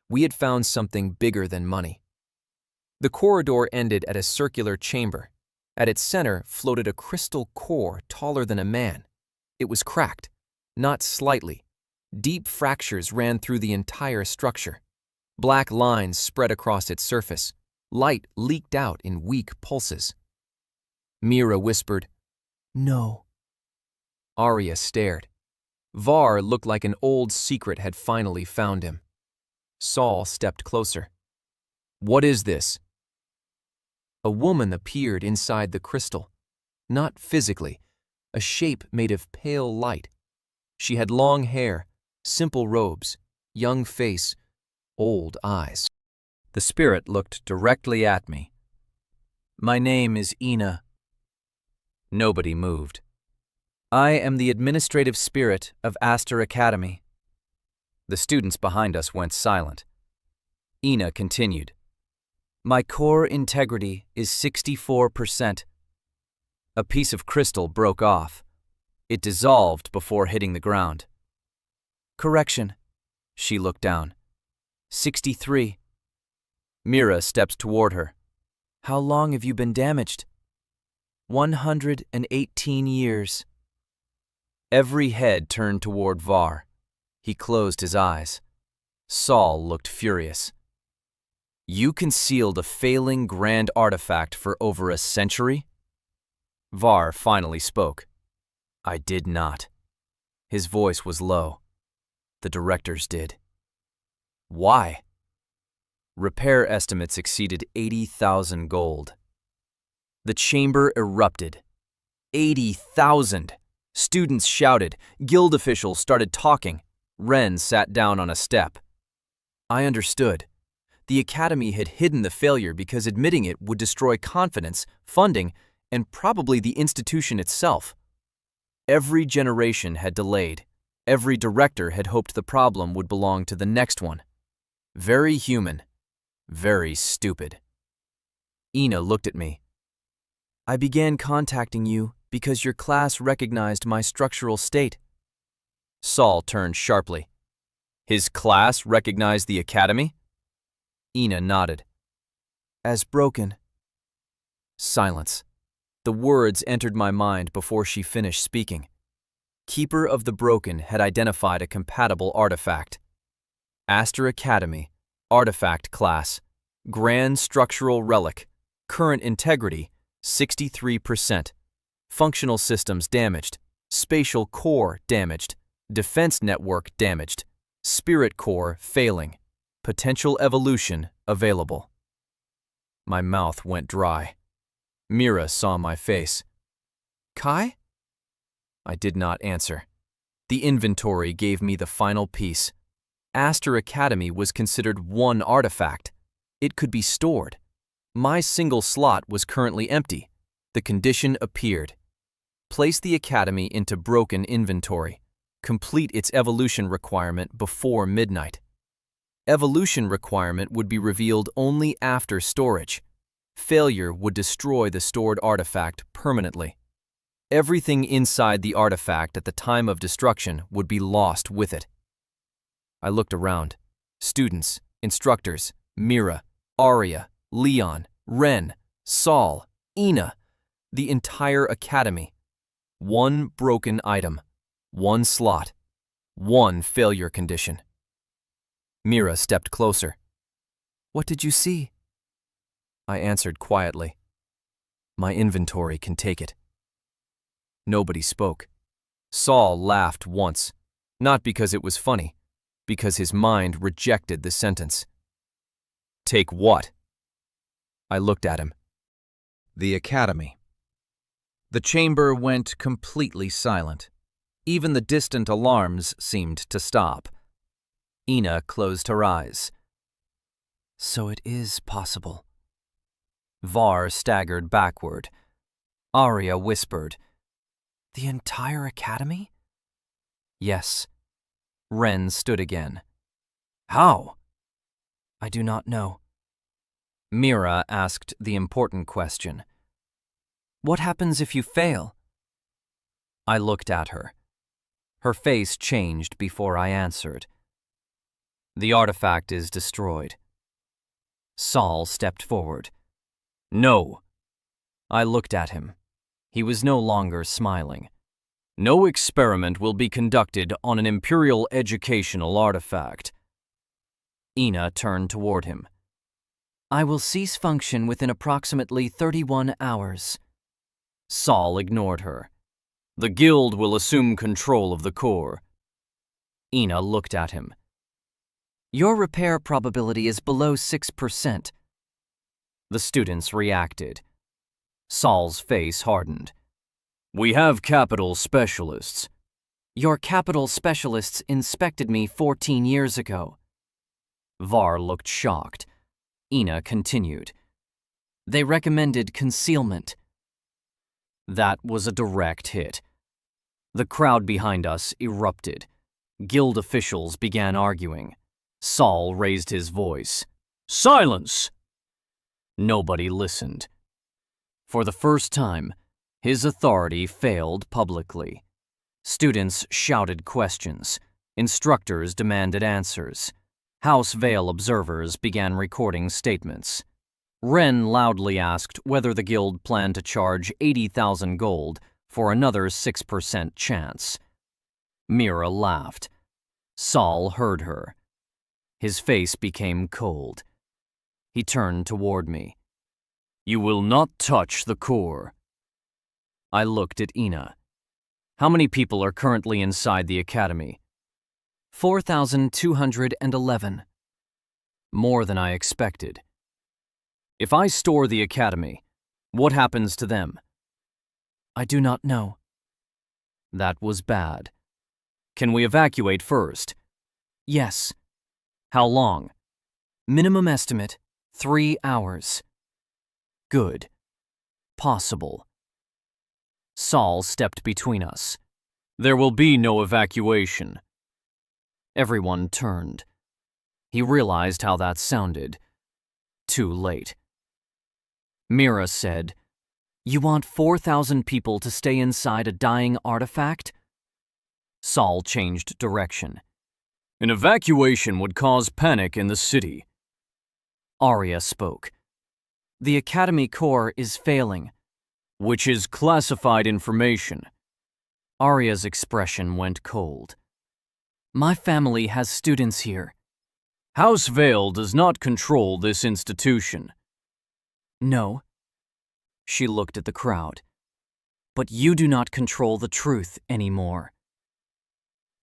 [SPEAKER 4] We had found something bigger than money. The corridor ended at a circular chamber. At its center floated a crystal core taller than a man. It was cracked, not slightly. Deep fractures ran through the entire structure. Black lines spread across its surface. Light leaked out in weak pulses. Mira whispered, "No." Arya stared. Var looked like an old secret had finally found him. Saul stepped closer. "What is this?" A woman appeared inside the crystal. Not physically, a shape made of pale light. She had long hair, simple robes, young face, old eyes.
[SPEAKER 1] The spirit looked directly at me. "My name is Ina." Nobody moved. "I am the administrative spirit of Aster Academy." The students behind us went silent. Ina continued. "My core integrity is 64%. A piece of crystal broke off. It dissolved before hitting the ground. Correction. She looked down. 63. Mira steps toward her. How long have you been damaged? 118 years. Every head turned toward Var. He closed his eyes. Saul looked furious. You concealed a failing grand artifact for over a century? Var finally spoke. I did not. His voice was low. The directors did. Why? Repair estimates exceeded 80,000 gold. The chamber erupted. 80,000! Students shouted. Guild officials started talking. Ren sat down on a step. I understood. The academy had hidden the failure because admitting it would destroy confidence, funding, and probably the institution itself. Every generation had delayed. Every director had hoped the problem would belong to the next one. Very human. Very stupid. Ina looked at me. I began contacting you because your class recognized my structural state. Saul turned sharply. His class recognized the academy? Ina nodded. As broken. Silence. The words entered my mind before she finished speaking. Keeper of the Broken had identified a compatible artifact. Aster Academy, Artifact Class, Grand Structural Relic, Current Integrity, 63%. Functional Systems damaged, Spatial Core damaged, Defense Network damaged, Spirit Core failing, Potential Evolution available. My mouth went dry. Mira saw my face. Kai? I did not answer. The inventory gave me the final piece. Aster Academy was considered one artifact. It could be stored. My single slot was currently empty. The condition appeared. Place the academy into broken inventory. Complete its evolution requirement before midnight. Evolution requirement would be revealed only after storage. Failure would destroy the stored artifact permanently. Everything inside the artifact at the time of destruction would be lost with it. I looked around. Students, instructors, Mira, Arya, Leon, Ren, Saul, Ina, the entire academy.
[SPEAKER 4] One broken item, one slot, one failure condition. Mira stepped closer. "What did you see?" I answered quietly. "My inventory can take it." Nobody spoke. Saul laughed once, not because it was funny, because his mind rejected the sentence. "Take what?" I looked at him.
[SPEAKER 1] The academy. The chamber went completely silent. Even the distant alarms seemed to stop. Ina closed her eyes.
[SPEAKER 3] So it is possible.
[SPEAKER 1] Var staggered backward. Arya whispered,
[SPEAKER 3] The entire academy?
[SPEAKER 1] "Yes." Ren stood again.
[SPEAKER 3] How? I do not know.
[SPEAKER 1] Mira asked the important question.
[SPEAKER 3] What happens if you fail?
[SPEAKER 1] I looked at her. Her face changed before I answered. The artifact is destroyed. Saul stepped forward. "No." I looked at him. He was no longer smiling. "No experiment will be conducted on an Imperial educational artifact." Ina turned toward him.
[SPEAKER 3] I will cease function within approximately 31 hours.
[SPEAKER 1] Saul ignored her. "The guild will assume control of the core." Ina looked at him.
[SPEAKER 3] Your repair probability is below 6%.
[SPEAKER 1] The students reacted. Saul's face hardened. "We have capital specialists."
[SPEAKER 3] Your capital specialists inspected me 14 years ago.
[SPEAKER 1] Var looked shocked. Ina continued.
[SPEAKER 3] They recommended concealment.
[SPEAKER 1] That was a direct hit. The crowd behind us erupted. Guild officials began arguing. Saul raised his voice. "Silence!" Nobody listened. For the first time, his authority failed publicly. Students shouted questions. Instructors demanded answers. House Vale observers began recording statements. Ren loudly asked whether the guild planned to charge 80,000 gold for another 6% chance. Mira laughed. Saul heard her. His face became cold. He turned toward me. "You will not touch the core." I looked at Ina. "How many people are currently inside the academy?"
[SPEAKER 3] 4,211.
[SPEAKER 1] More than I expected. "If I store the academy, what happens to them?"
[SPEAKER 3] I do not know.
[SPEAKER 1] That was bad. "Can we evacuate first?"
[SPEAKER 3] Yes.
[SPEAKER 1] "How long?"
[SPEAKER 3] Minimum estimate, 3 hours.
[SPEAKER 1] "Good. Possible." Saul stepped between us. "There will be no evacuation." Everyone turned. He realized how that sounded. Too late. Mira said,
[SPEAKER 3] You want 4,000 people to stay inside a dying artifact?
[SPEAKER 1] Saul changed direction. "An evacuation would cause panic in the city." Arya spoke.
[SPEAKER 3] The academy core is failing.
[SPEAKER 1] "Which is classified information."
[SPEAKER 3] Arya's expression went cold. My family has students here.
[SPEAKER 1] House Vale does not control this institution.
[SPEAKER 3] No.
[SPEAKER 1] She looked at the crowd.
[SPEAKER 3] But you do not control the truth anymore.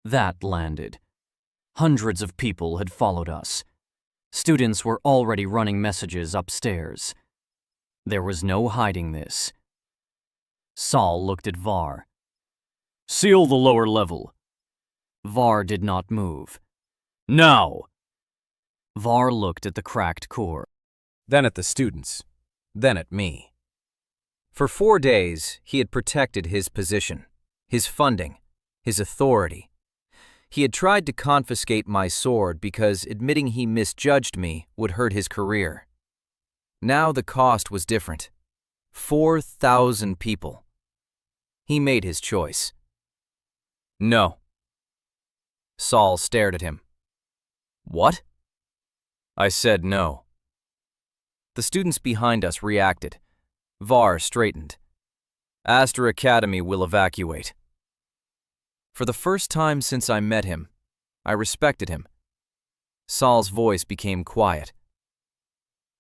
[SPEAKER 1] That landed. Hundreds of people had followed us. Students were already running messages upstairs. There was no hiding this. Saul looked at Var. "Seal the lower level." Var did not move. "Now!" Var looked at the cracked core, then at the students, then at me. For 4 days, he had protected his position, his funding, his authority. He had tried to confiscate my sword because admitting he misjudged me would hurt his career. Now the cost was different. 4,000 people. He made his choice. "No." Saul stared at him. "What?" I said no. The students behind us reacted. Var straightened. Astor Academy will evacuate. For the first time since I met him, I respected him. Saul's voice became quiet.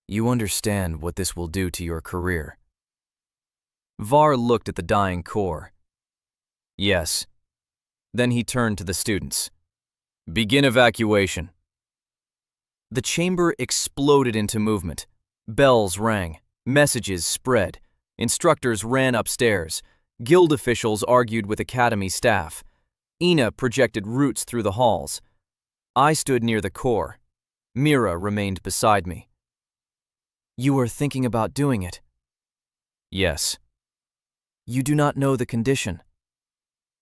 [SPEAKER 1] You understand what this will do to your career. Var looked at the dying core. Yes. Then he turned to the students. Begin evacuation. The chamber exploded into movement. Bells rang. Messages spread. Instructors ran upstairs. Guild officials argued with academy staff. Ina projected routes through the halls. I stood near the core. Mira remained beside me. You are thinking about doing it? Yes. You do not know the condition?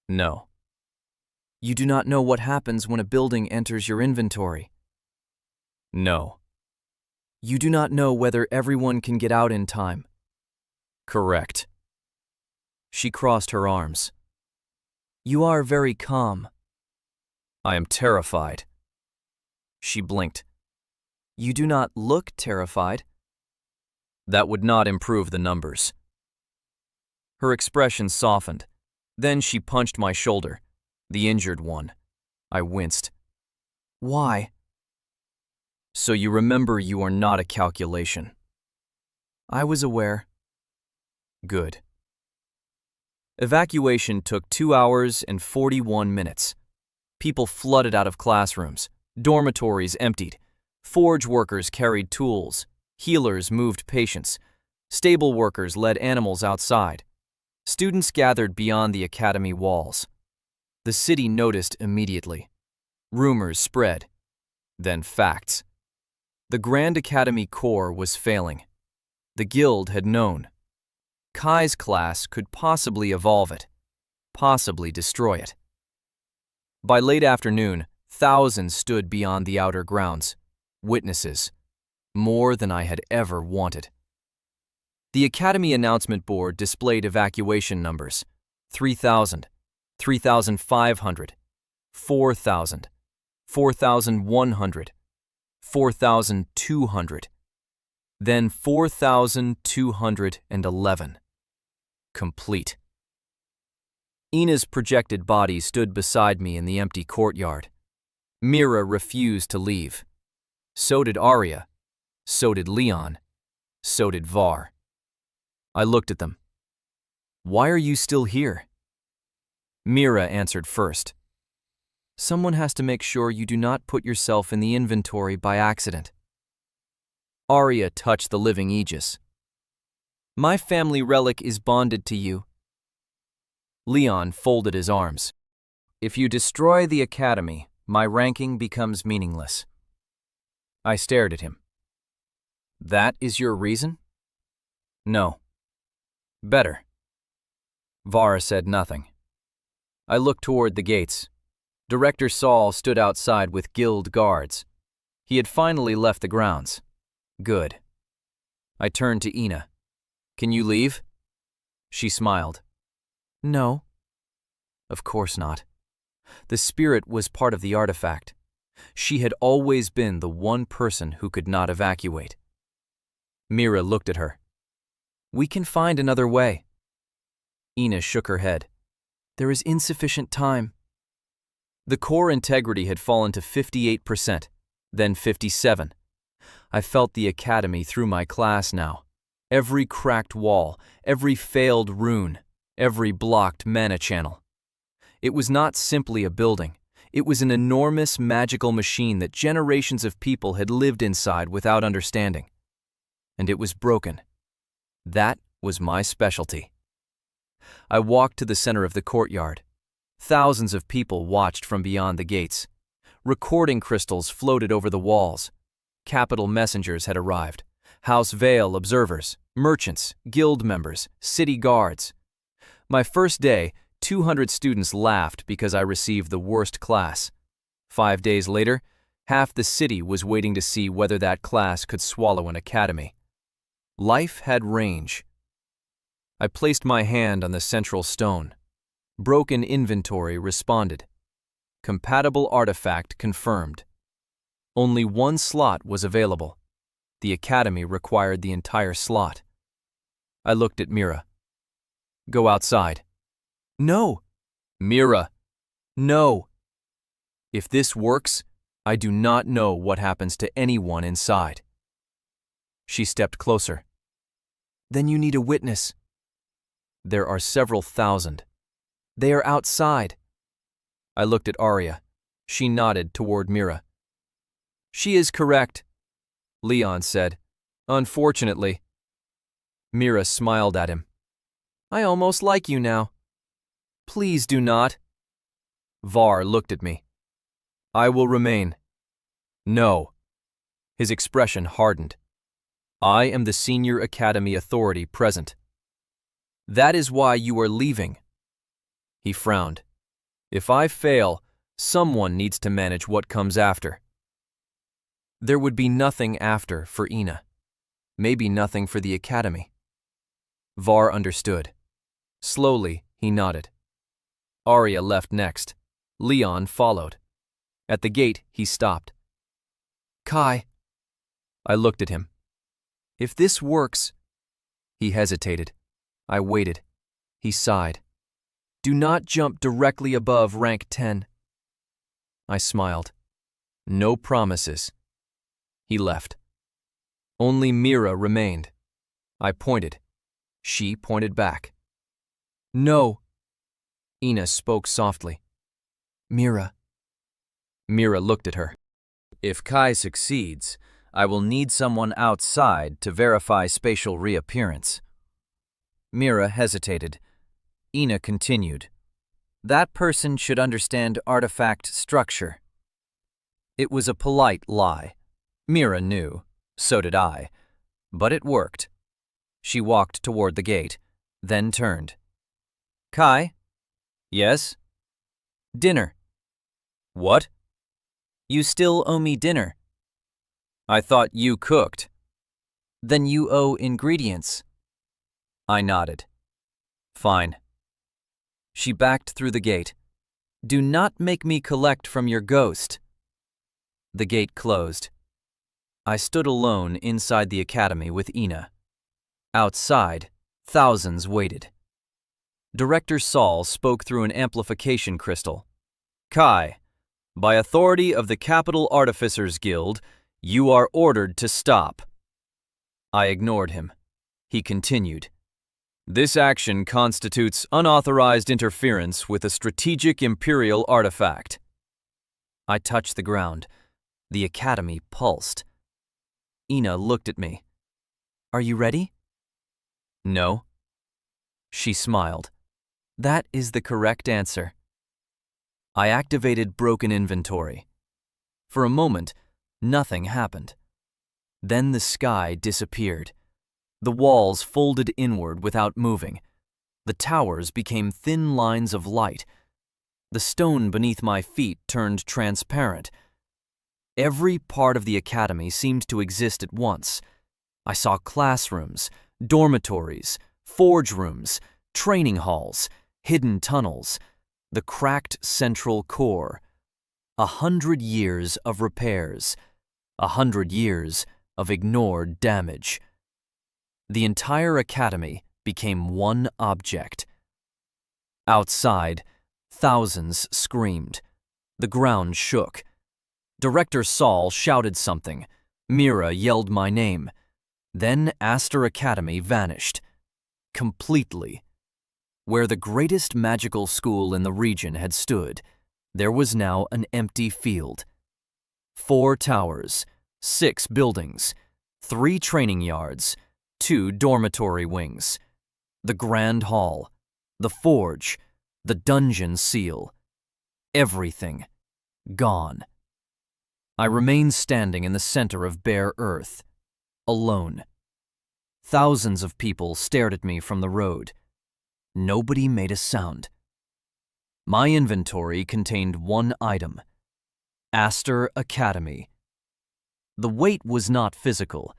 [SPEAKER 1] No. You do not know what happens when a building enters your inventory? No. You do not know whether everyone can get out in time? Correct. She crossed her arms. You are very calm. I am terrified. She blinked. You do not look terrified. That would not improve the numbers. Her expression softened. Then she punched my shoulder, the injured one. I winced. Why? So you remember you are not a calculation. I was aware. Good. Evacuation took 2 hours and 41 minutes. People flooded out of classrooms. Dormitories emptied. Forge workers carried tools. Healers moved patients. Stable workers led animals outside. Students gathered beyond the academy walls. The city noticed immediately. Rumors spread. Then facts. The Grand Academy Corps was failing. The Guild had known. Kai's class could possibly evolve it, possibly destroy it. By late afternoon, thousands stood beyond the outer grounds, witnesses, more than I had ever wanted. The Academy announcement board displayed evacuation numbers: 3,000, 3,500, 4,000, 4,100, 4,200, then 4,211. Complete. Ina's projected body stood beside me in the empty courtyard. Mira refused to leave. So did Arya. So did Leon. So did Var. I looked at them. Why are you still here? Mira answered first. Someone has to make sure you do not put yourself in the inventory by accident. Arya touched the living Aegis. My family relic is bonded to you. Leon folded his arms. If you destroy the academy, my ranking becomes meaningless. I stared at him. That is your reason? No. Better. Var said nothing. I looked toward the gates. Director Saul stood outside with guild guards. He had finally left the grounds. Good. I turned to Ina. Can you leave? She smiled. No. Of course not. The spirit was part of the artifact. She had always been the one person who could not evacuate. Mira looked at her. We can find another way. Ina shook her head. There is insufficient time. The core integrity had fallen to 58%, then 57%. I felt the academy through my class now. Every cracked wall, every failed rune, every blocked mana channel. It was not simply a building. It was an enormous magical machine that generations of people had lived inside without understanding. And it was broken. That was my specialty. I walked to the center of the courtyard. Thousands of people watched from beyond the gates. Recording crystals floated over the walls. Capital messengers had arrived. House Vale observers, merchants, guild members, city guards. My first day, 200 students laughed because I received the worst class. 5 days later, half the city was waiting to see whether that class could swallow an academy. Life had range. I placed my hand on the central stone. Broken inventory responded. Compatible artifact confirmed. Only one slot was available. The academy required the entire slot. I looked at Mira.
[SPEAKER 4] Go outside. No. Mira. No. If this works, I do not know what happens to anyone inside. She stepped closer. Then you need a witness. There are several thousand. They are outside. I looked at Arya. She nodded toward Mira. She is correct, Leon said. Unfortunately. Mira smiled at him. I almost like you now. Please do not. Var looked at me. I will remain. No. His expression hardened. I am the senior academy authority present. That is why you are leaving. He frowned. If I fail, someone needs to manage what comes after. There would be nothing after for Ina. Maybe nothing for the academy. Var understood. Slowly, he nodded. Arya left next. Leon followed. At the gate, he stopped. Kai. I looked at him. If this works... He hesitated. I waited. He sighed. Do not jump directly above rank 10. I smiled. No promises. He left. Only Mira remained. I pointed. She pointed back. No. Ina spoke softly. Mira. Mira looked at her.
[SPEAKER 1] If Kai succeeds, I will need someone outside to verify spatial reappearance. Mira hesitated. Ina continued. That person should understand artifact structure. It was a polite lie. Mira knew. So did I. But it worked. She walked toward the gate, then turned. Kai? Yes? Dinner. What? You still owe me dinner. I thought you cooked. Then you owe ingredients. I nodded. Fine. She backed through the gate. Do not make me collect from your ghost. The gate closed. I stood alone inside the academy with Ina. Outside, thousands waited. Director Saul spoke through an amplification crystal. Kai, by authority of the Capital Artificers Guild, you are ordered to stop. I ignored him. He continued. This action constitutes unauthorized interference with a strategic Imperial artifact. I touched the ground. The academy pulsed. Ina looked at me. Are you ready? No. She smiled. That is the correct answer. I activated broken inventory. For a moment, nothing happened. Then the sky disappeared. The walls folded inward without moving. The towers became thin lines of light. The stone beneath my feet turned transparent. Every part of the academy seemed to exist at once. I saw classrooms, dormitories, forge rooms, training halls, hidden tunnels, the cracked central core. 100 years of repairs. 100 years of ignored damage. The entire academy became one object. Outside, thousands screamed. The ground shook. Director Saul shouted something. Mira yelled my name. Then Aster Academy vanished. Completely. Where the greatest magical school in the region had stood, there was now an empty field. 4 towers, 6 buildings, 3 training yards, 2 dormitory wings, the Grand Hall, the Forge, the Dungeon Seal. Everything gone. I remained standing in the center of bare earth, alone. Thousands of people stared at me from the road. Nobody made a sound. My inventory contained one item: Aster Academy. The weight was not physical.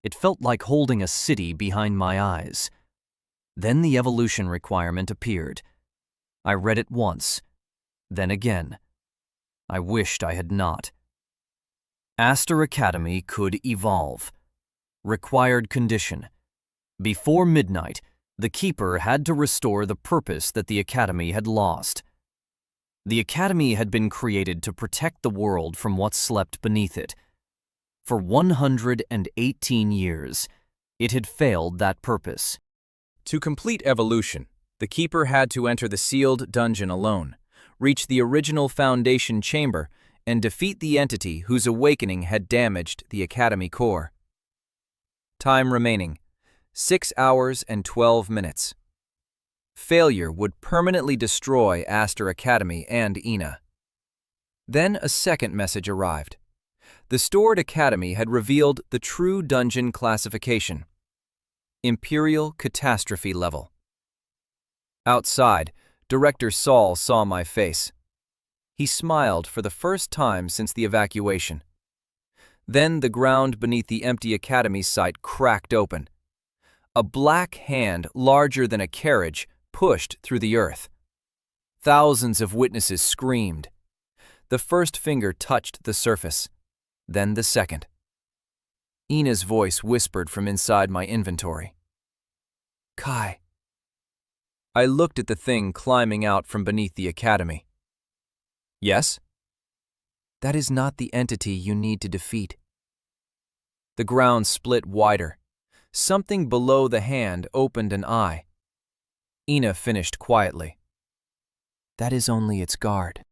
[SPEAKER 1] It felt like holding a city behind my eyes. Then the evolution requirement appeared. I read it once, then again. I wished I had not. Aster Academy could evolve. Required condition: before midnight,
[SPEAKER 2] The Keeper had to restore the purpose that the Academy had lost. The Academy had been created to protect the world from what slept beneath it. For 118 years, it had failed that purpose.
[SPEAKER 1] To complete evolution, the Keeper had to enter the sealed dungeon alone, reach the original Foundation chamber, and defeat the entity whose awakening had damaged the Academy core. Time remaining, 6 hours and 12 minutes. Failure would permanently destroy Aster Academy and Ina. Then a second message arrived. The stored Academy had revealed the true dungeon classification: Imperial Catastrophe Level. Outside, Director Saul saw my face. He smiled for the first time since the evacuation. Then the ground beneath the empty Academy site cracked open. A black hand larger than a carriage pushed through the earth. Thousands of witnesses screamed. The first finger touched the surface, then the second. Ina's voice whispered from inside my inventory. Kai. I looked at the thing climbing out from beneath the Academy. Yes? That is not the entity you need to defeat. The ground split wider. Something below the hand opened an eye. Ina finished quietly. That is only its guard.